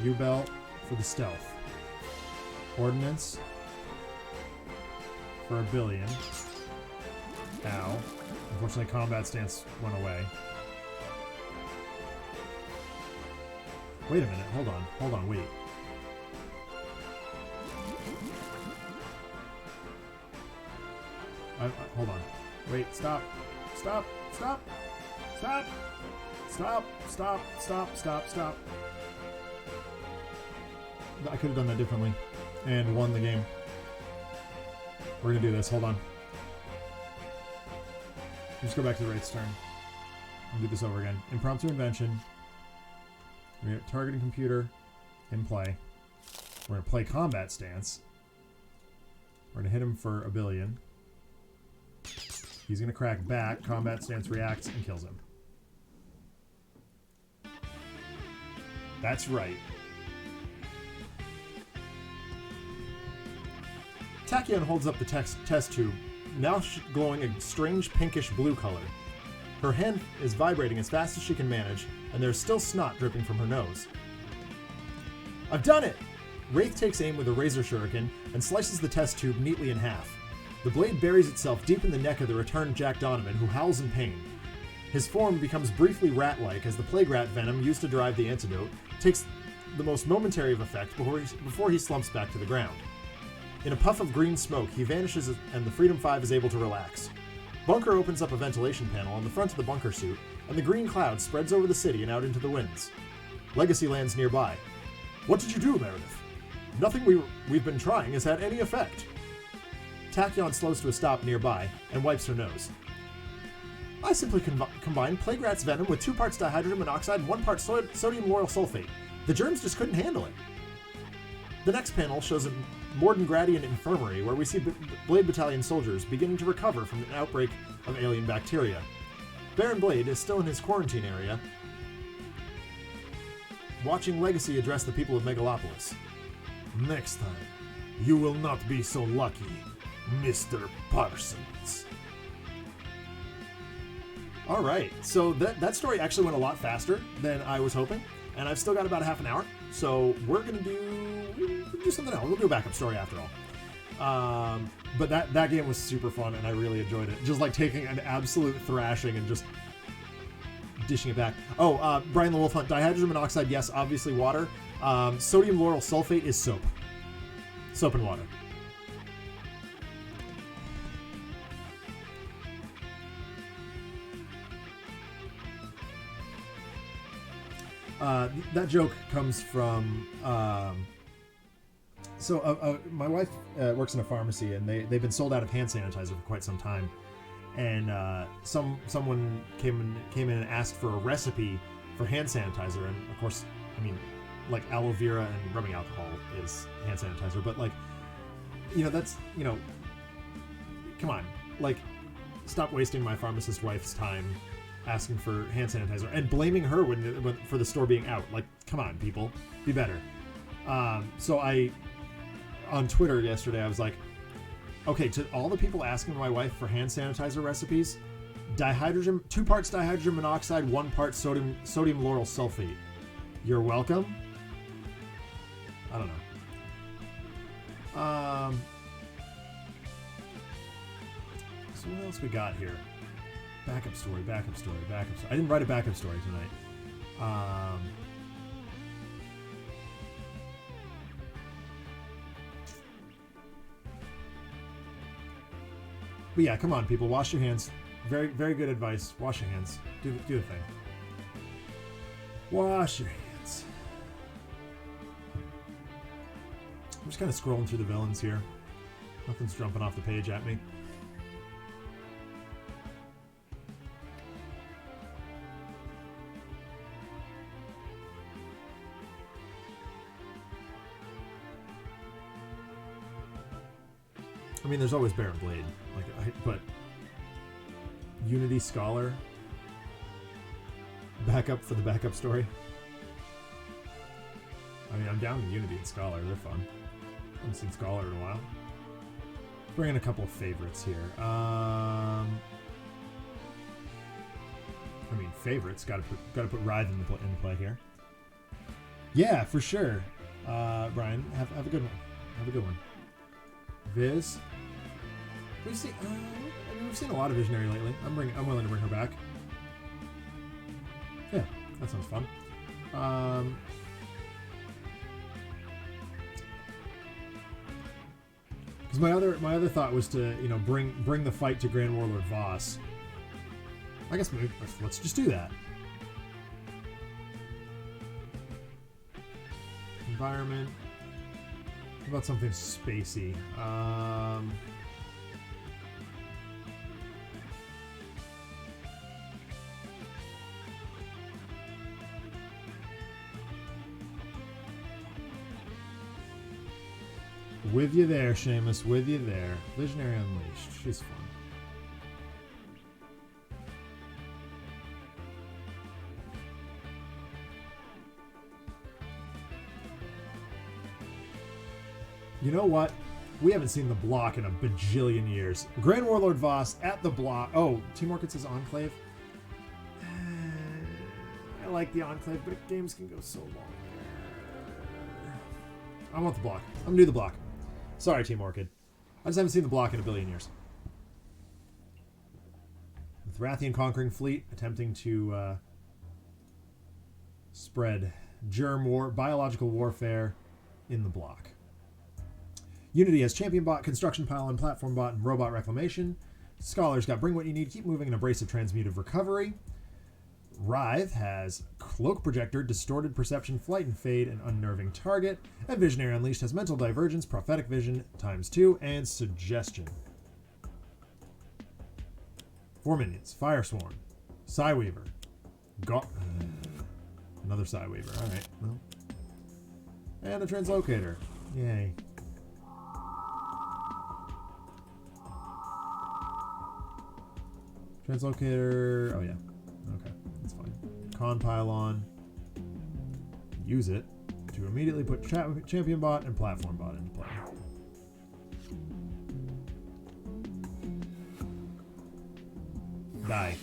U-belt for the stealth. Ordnance for a billion. Ow. Unfortunately, combat stance went away. Wait a minute. Hold on. Hold on. Wait. Hold on. Wait. Stop. Stop. Stop. Stop. Stop. Stop. Stop. Stop. Stop. I could have done that differently and won the game. We're going to do this. Hold on. Just go back to the Wraith's turn. And do this over again. Impromptu invention. We have targeting computer in play. We're going to play combat stance. We're going to hit him for a billion. He's going to crack back. Combat stance reacts and kills him. That's right. Tachyon holds up the test tube, now glowing a strange pinkish blue color. Her hand is vibrating as fast as she can manage, and there's still snot dripping from her nose. I've done it! Wraith takes aim with a razor shuriken and slices the test tube neatly in half. The blade buries itself deep in the neck of the returned Jack Donovan, who howls in pain. His form becomes briefly rat-like as the plague rat venom used to derive the antidote takes the most momentary of effect before he slumps back to the ground. In a puff of green smoke, he vanishes and the Freedom 5 is able to relax. Bunker opens up a ventilation panel on the front of the bunker suit, and the green cloud spreads over the city and out into the winds. Legacy lands nearby. What did you do, Meredith? Nothing we've been trying has had any effect. Tachyon slows to a stop nearby and wipes her nose. I simply combined Plague Rat's venom with 2 parts dihydrogen monoxide and 1 part sodium lauryl sulfate. The germs just couldn't handle it. The next panel shows a Mordengradian infirmary where we see Blade Battalion soldiers beginning to recover from an outbreak of alien bacteria. Baron Blade is still in his quarantine area, watching Legacy address the people of Megalopolis. Next time, you will not be so lucky, Mr. Parsons. Alright, so that story actually went a lot faster than I was hoping, and I've still got about a half an hour, so we're going to do something else. We'll do a backup story after all. But that game was super fun, and I really enjoyed it. Just like taking an absolute thrashing and just dishing it back. Oh, Brian the Wolf Hunt, dihydrogen monoxide, yes, obviously water. Sodium lauryl sulfate is soap. Soap and water. That joke comes from... my wife works in a pharmacy, and they've been sold out of hand sanitizer for quite some time. And someone came in and asked for a recipe for hand sanitizer, and of course, I mean, like aloe vera and rubbing alcohol is hand sanitizer, but like, that's, come on, like, stop wasting my pharmacist wife's time asking for hand sanitizer and blaming her for the store being out. Like, come on, people, be better. So on Twitter yesterday, I was like, okay, to all the people asking my wife for hand sanitizer recipes, 2 parts dihydrogen monoxide, 1 part sodium lauryl sulfate. You're welcome. I don't know. So what else we got here? Backup story. I didn't write a backup story tonight. But yeah, come on, people, wash your hands. Very, very good advice. Wash your hands. Do the thing. Wash your hands. I'm just kind of scrolling through the villains here. Nothing's jumping off the page at me. I mean, there's always Baron Blade, but Unity Scholar, backup for the backup story. I mean, I'm down with Unity and Scholar; they're fun. I haven't seen Scholar in a while. Let's bring in a couple of favorites here. I mean, favorites. Got to put Writhe in play here. Yeah, for sure. Brian, have a good one. Have a good one. Viz. We've seen a lot of Visionary lately. I'm willing to bring her back. Yeah, that sounds fun. Because my other thought was to bring the fight to Grand Warlord Voss. I guess maybe let's just do that. Environment. How about something spacey? With you there, Seamus. With you there. Visionary Unleashed. She's fun. You know what? We haven't seen the block in a bajillion years. Grand Warlord Voss at the block. Oh, Team Orchid says Enclave. I like the Enclave, but games can go so long there. I want the block. I'm gonna do the block. Sorry, Team Orchid. I just haven't seen the block in a billion years. With Rathian conquering fleet, attempting to spread biological warfare in the block. Unity has Champion Bot, Construction Pylon, Platform Bot, and Robot Reclamation. Scholar's got Bring What You Need, Keep Moving, and Abrasive Transmutive Recovery. Writhe has Cloak Projector, Distorted Perception, Flight and Fade, and Unnerving Target. And Visionary Unleashed has Mental Divergence, Prophetic Vision ×2, and Suggestion. 4 minions. Firesworn, Psyweaver, another Psyweaver. Alright, well. And a Translocator. Yay. Translocator. Oh, yeah. Okay, that's fine. Con Pylon. Use it to immediately put Champion Bot and Platform Bot into play. Die.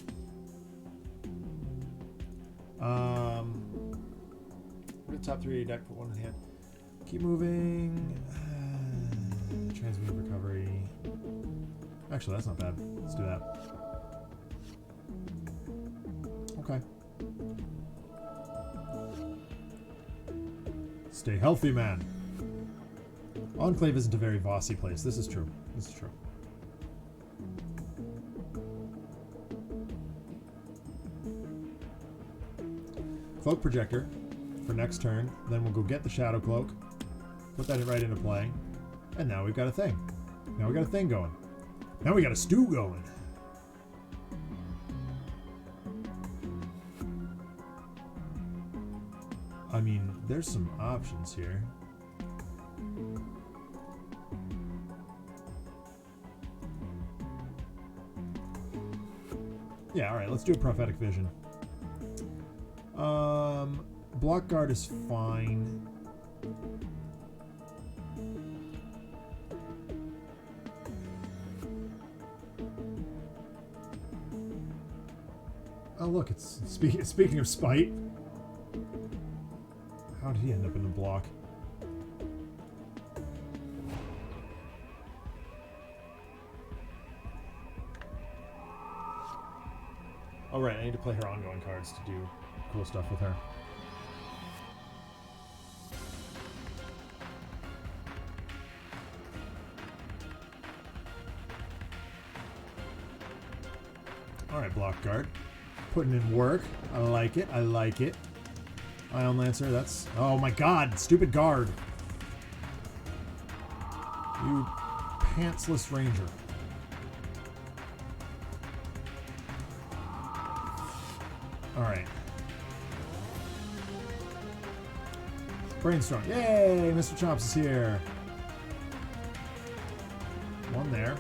Read the top 3 deck, put one in hand. Keep moving. Transmute recovery. Actually, that's not bad. Let's do that. Okay. Stay healthy, man. Enclave isn't a very Vossy place. This is true. This is true. Cloak Projector for next turn. Then we'll go get the Shadow Cloak. Put that right into play. And now we've got a thing. Now we got a thing going. Now we got a stew going. I mean, there's some options here. Yeah, alright, let's do a Prophetic Vision. Block Guard is fine. Oh look, it's speaking of spite. How did he end up in the block? Oh right, I need to play her ongoing cards to do cool stuff with her. Alright, Block Guard. Putting in work. I like it. I like it. Ion Lancer, that's... Oh my god! Stupid guard! You pantsless ranger. Alright. Brainstorm. Yay! Mr. Chomps is here. One there.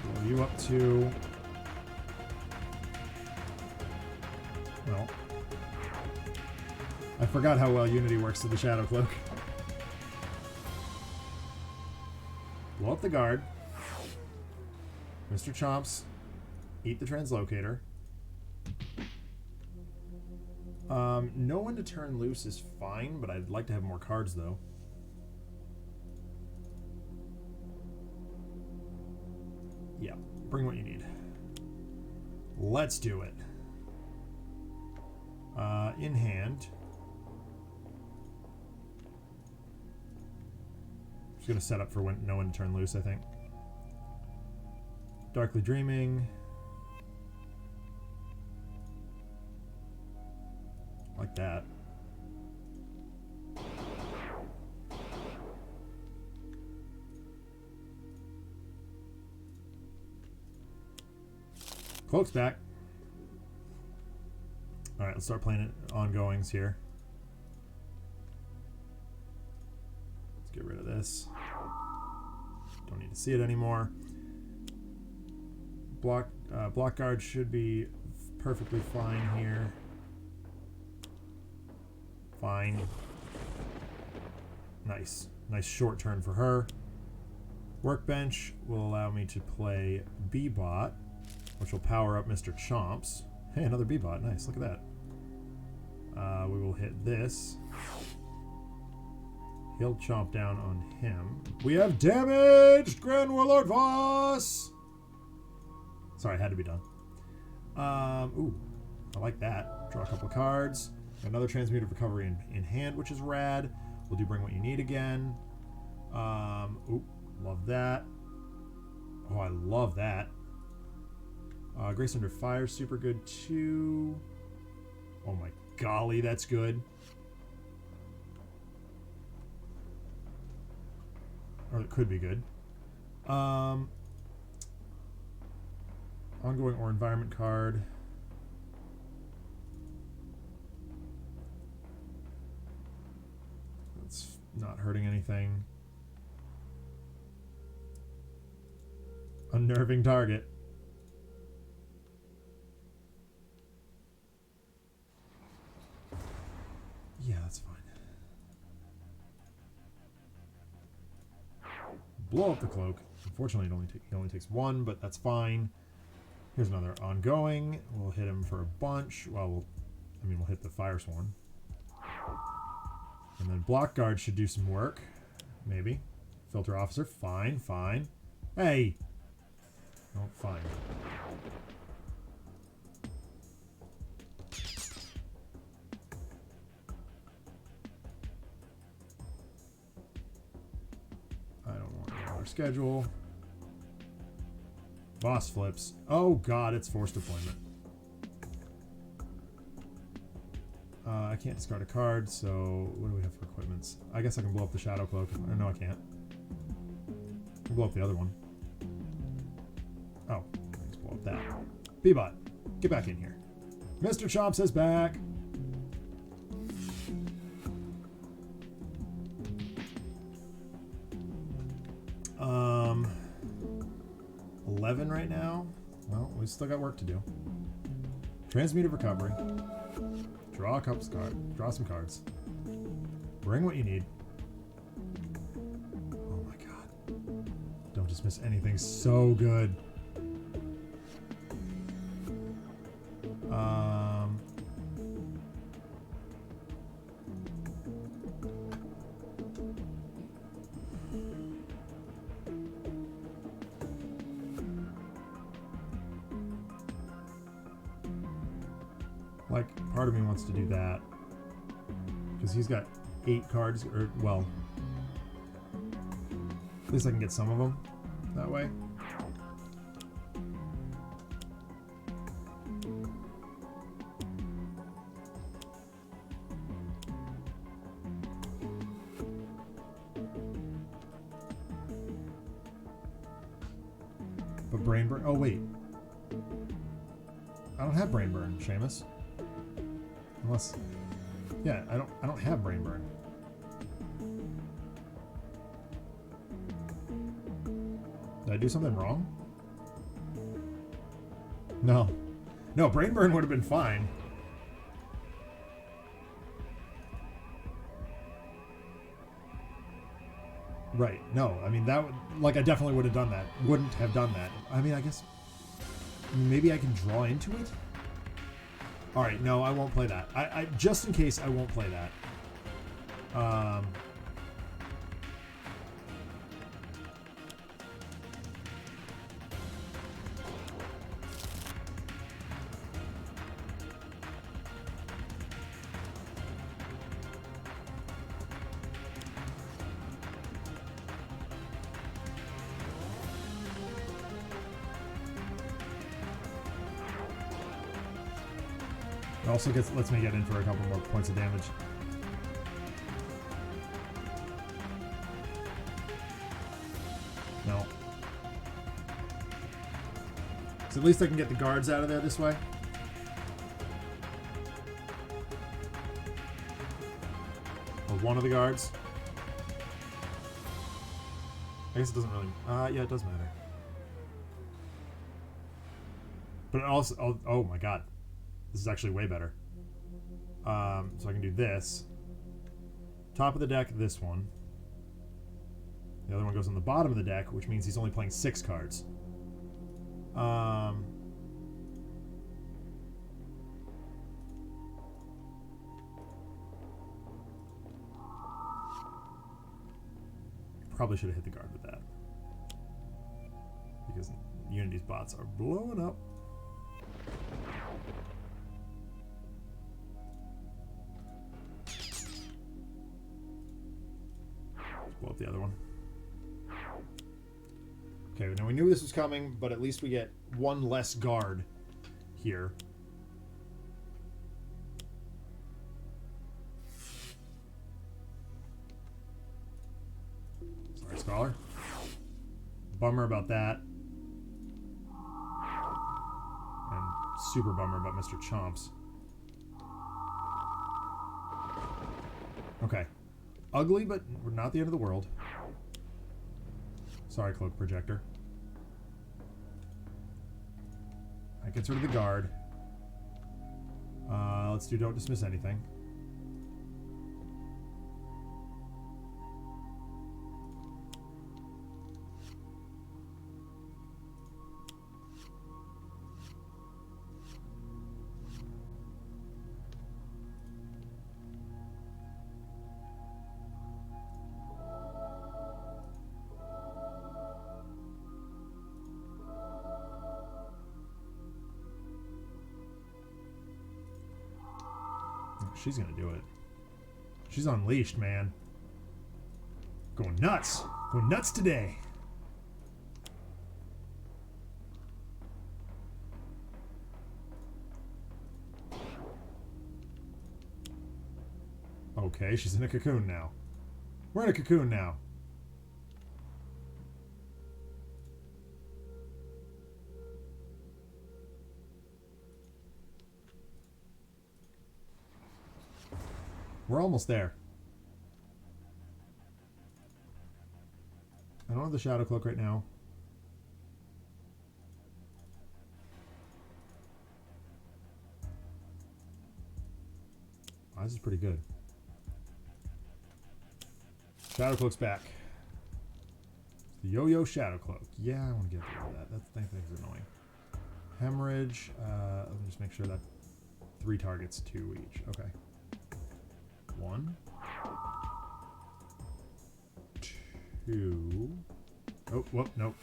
Blow you up to... Well... I forgot how well Unity works with the Shadow Cloak. Blow up the guard. Mr. Chomps, eat the Translocator. No one to turn loose is fine, but I'd like to have more cards, though. Yeah, bring what you need. Let's do it. In hand. Just gonna set up for when no one to turn loose, I think. Darkly Dreaming. Like that. Cloak's back. Alright, let's start playing it ongoings here. Let's get rid of this. Don't need to see it anymore. Block guard should be perfectly fine here. Fine. Nice. Nice short turn for her. Workbench will allow me to play B-Bot, which will power up Mr. Chomps. Hey, another B-Bot. Nice. Look at that. We will hit this. He'll chomp down on him. We have damaged Grand Warlord Voss! Sorry, it had to be done. Ooh. I like that. Draw a couple of cards. Another Transmutive Recovery in hand, which is rad. We'll do Bring What You Need again. Oop, love that. Oh, I love that. Grace Under Fire, super good too. Oh my golly, that's good. Or it could be good. Ongoing or environment card. That's not hurting anything. Unnerving target. Yeah, that's fine. Blow up the cloak. Unfortunately, he only takes one, but that's fine. Here's another ongoing. We'll hit him for a bunch. Well, we'll hit the Fire Sworn. And then Block Guard should do some work. Maybe. Filter Officer. Fine, fine. Hey! Oh, fine. I don't want another schedule. Voss flips. Oh god, it's forced deployment. I can't discard a card, so what do we have for equipments? I guess I can blow up the Shadow Cloak. No, I can't. I can blow up the other one. Oh, let's blow up that. Bebot, get back in here. Mr. Chomps is back. Um, 11 right now. Well, we still got work to do. Transmutive Recovery. Draw a couple cards. Draw some cards. Bring what you need. Oh my god. Don't just miss anything so good. Like, part of me wants to do that. Because he's got 8 cards, or, well... At least I can get some of them that way. But Brain Burn... Oh, wait. I don't have Brain Burn, Seamus. Unless... Yeah, I don't have Brain Burn. Did I do something wrong? No. No, Brain Burn would have been fine. Right. No, I mean, that would... Like, I definitely would have done that. Wouldn't have done that. I mean, I guess... Maybe I can draw into it? Alright, no, I won't play that. I just in case, I won't play that. It also lets me get in for a couple more points of damage. No. So at least I can get the guards out of there this way. Or one of the guards. I guess it doesn't really... yeah, it does matter. But it also... Oh my god. This is actually way better. So I can do this. Top of the deck, this one. The other one goes on the bottom of the deck, which means he's only playing 6 cards. Probably should have hit the guard with that. Because Unity's bots are blowing up. up the other one. Okay, now we knew this was coming, but at least we get one less guard here. Sorry, Scholar. Bummer about that. And super bummer about Mr. Chomps. Okay. Ugly, but not the end of the world. Sorry, Cloak Projector. That gets rid of the guard. Let's do Don't Dismiss Anything. She's gonna do it. She's unleashed, man. Going nuts. Going nuts today. Okay, she's in a cocoon now. We're in a cocoon now. We're almost there. I don't have the Shadow Cloak right now. Oh, this is pretty good. Shadow Cloak's back. The Yo-Yo Shadow Cloak. Yeah, I want to get rid of that. That thing's annoying. Hemorrhage. Let me just make sure that 3 targets, 2 each. Okay. 1, 2. Oh, whoop, nope.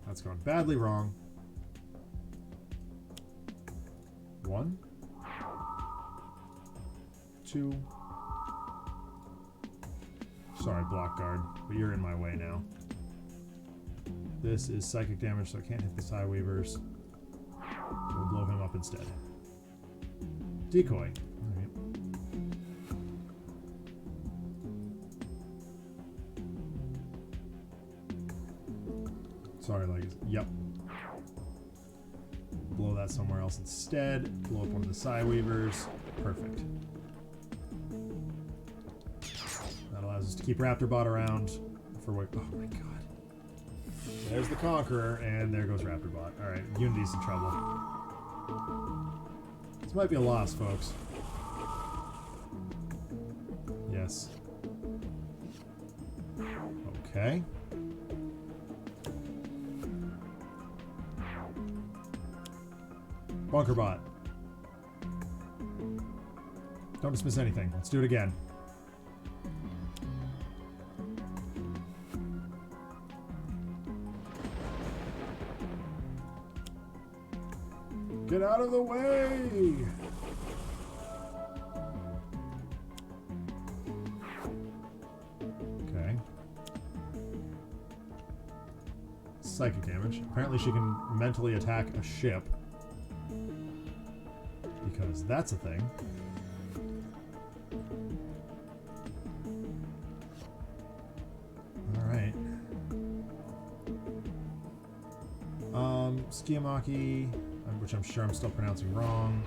That's gone badly wrong. 1, 2. Sorry, block guard, but you're in my way now. This is psychic damage, so I can't hit the Psy Weavers. We'll blow him up instead. Decoy. Sorry, legs. Yep. Blow that somewhere else instead. Blow up one of the Psy Weavers. Perfect. That allows us to keep Raptorbot around for what. Oh my god. There's the Conqueror, and there goes Raptorbot. Alright, Unity's in trouble. This might be a loss, folks. Yes. Okay. Bunkerbot. Don't dismiss anything. Let's do it again. Get out of the way! Okay. Psychic damage. Apparently she can mentally attack a ship. Because that's a thing. Alright. Skiamaki, which I'm sure I'm still pronouncing wrong.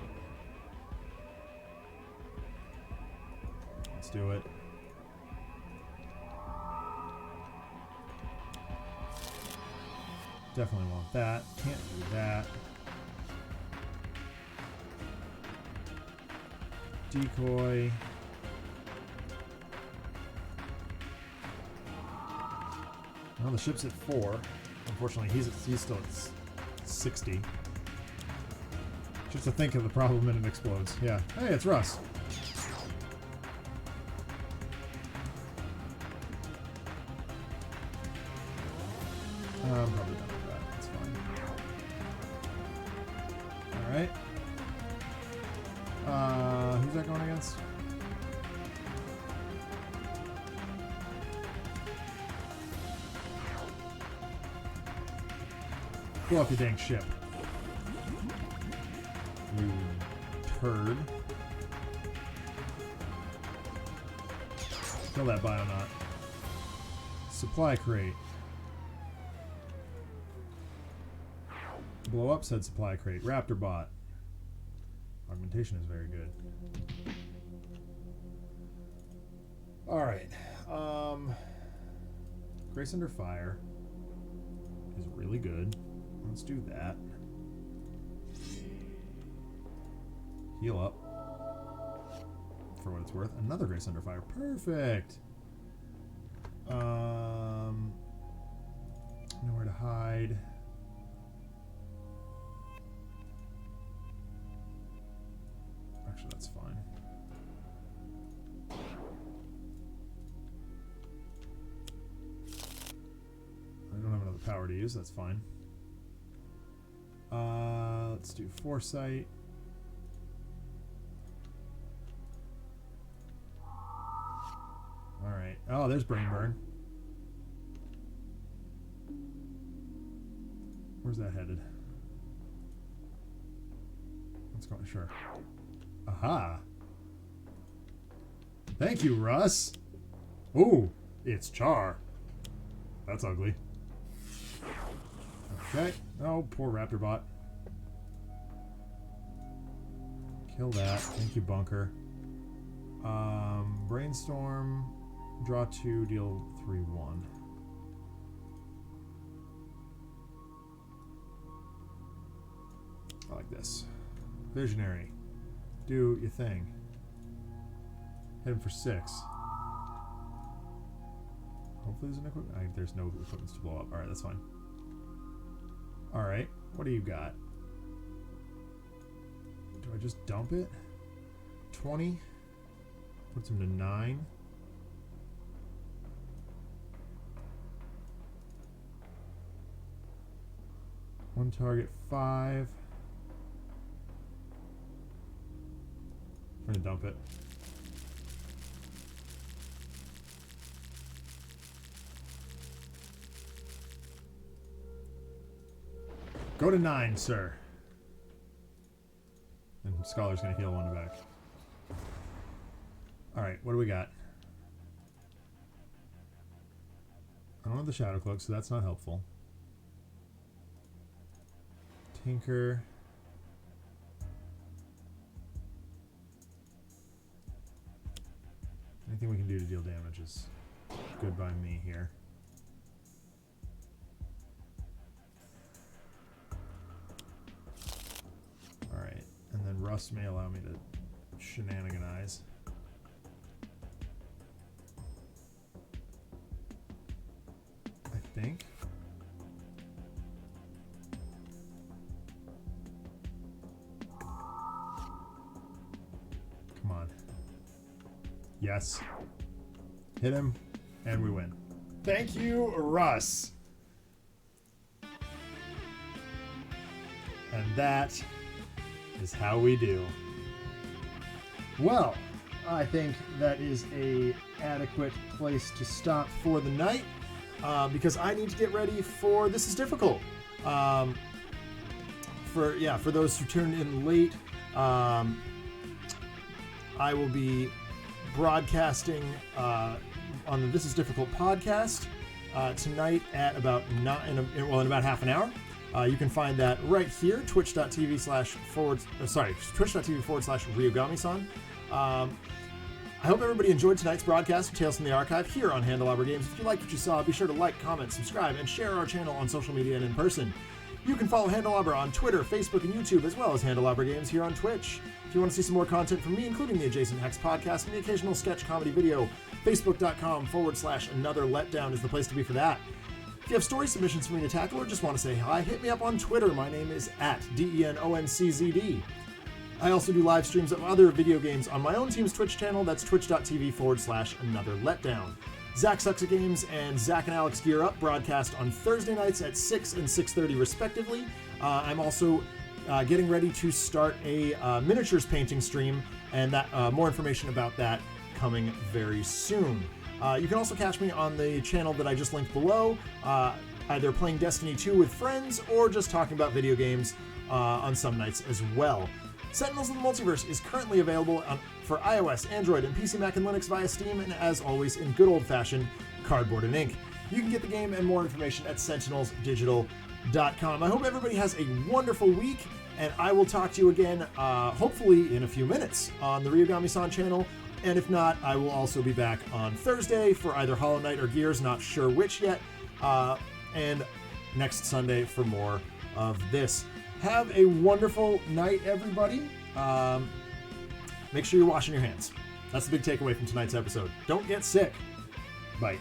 Let's do it. Definitely want that. Can't do that. Decoy. Well, the ship's at 4. Unfortunately, he's still at 60. Just to think of the problem and it explodes. Yeah. Hey, it's Russ. I'm probably done with that. That's fine. Alright. Who's that going against? Blow up your dang ship. You turd. Kill that Bionaut. Supply crate. Blow up said supply crate. Raptor bot. Augmentation is very good. Alright. Grace Under Fire is really good. Let's do that. Heal up. For what it's worth. Another Grace Under Fire. Perfect! Nowhere to hide. Actually, that's fine. I don't have another power to use, that's fine. Let's do Foresight. Alright. Oh, there's Brain Burn. Where's that headed? Let's go. Sure. Aha. Thank you, Russ. Ooh, it's Char. That's ugly. Okay. Oh, poor Raptor bot. Kill that. Thank you, Bunker. Brainstorm. Draw 2, deal 3/1. I like this. Visionary. Do your thing. Hit him for 6. Hopefully there's an equipment. There's no equipment to blow up. Alright, that's fine. Alright, what do you got? Do I just dump it? 20? Puts him to 9. One target, 5. I'm gonna dump it. Go to 9, sir. And Scholar's gonna heal 1 back. Alright, what do we got? I don't have the Shadow Cloak, so that's not helpful. Tinker. Anything we can do to deal damage is good by me here. Alright, and then Russ may allow me to shenaniganize. I think. Come on. Yes. Hit him, and we win. Thank you, Russ. And that is how we do. Well, I think that is a adequate place to stop for the night, because I need to get ready for This Is Difficult. For those who tuned in late, I will be broadcasting on the This Is Difficult podcast tonight at about in about half an hour. You can find that right here, twitch.tv/ryugami-san. I hope everybody enjoyed tonight's broadcast of Tales from the Archive here on Handelabra Games. If you liked what you saw, be sure to like, comment, subscribe, and share our channel on social media and in person. You can follow Handelabra on Twitter, Facebook, and YouTube, as well as Handelabra Games here on Twitch. If you want to see some more content from me, including the Adjacent Hex podcast and the occasional sketch comedy video, facebook.com/Another Letdown is the place to be for that. If you have story submissions for me to tackle or just want to say hi, hit me up on Twitter. My name is @DENONCZD. I also do live streams of other video games on my own team's Twitch channel. That's twitch.tv/Another Letdown. Zach Sucks at Games and Zach and Alex Gear Up broadcast on Thursday nights at 6 and 6:30 respectively. I'm also getting ready to start a miniatures painting stream, and that more information about that coming very soon. You can also catch me on the channel that I just linked below, either playing Destiny 2 with friends or just talking about video games on some nights as well. Sentinels of the Multiverse is currently available for iOS, Android, and PC, Mac, and Linux via Steam, and as always, in good old-fashioned cardboard and ink. You can get the game and more information at sentinelsdigital.com. I hope everybody has a wonderful week, and I will talk to you again, hopefully in a few minutes, on the Ryugami-san channel, and if not, I will also be back on Thursday for either Hollow Knight or Gears, not sure which yet, and next Sunday for more of this. Have a wonderful night, everybody. Make sure you're washing your hands. That's the big takeaway from tonight's episode. Don't get sick. Bye.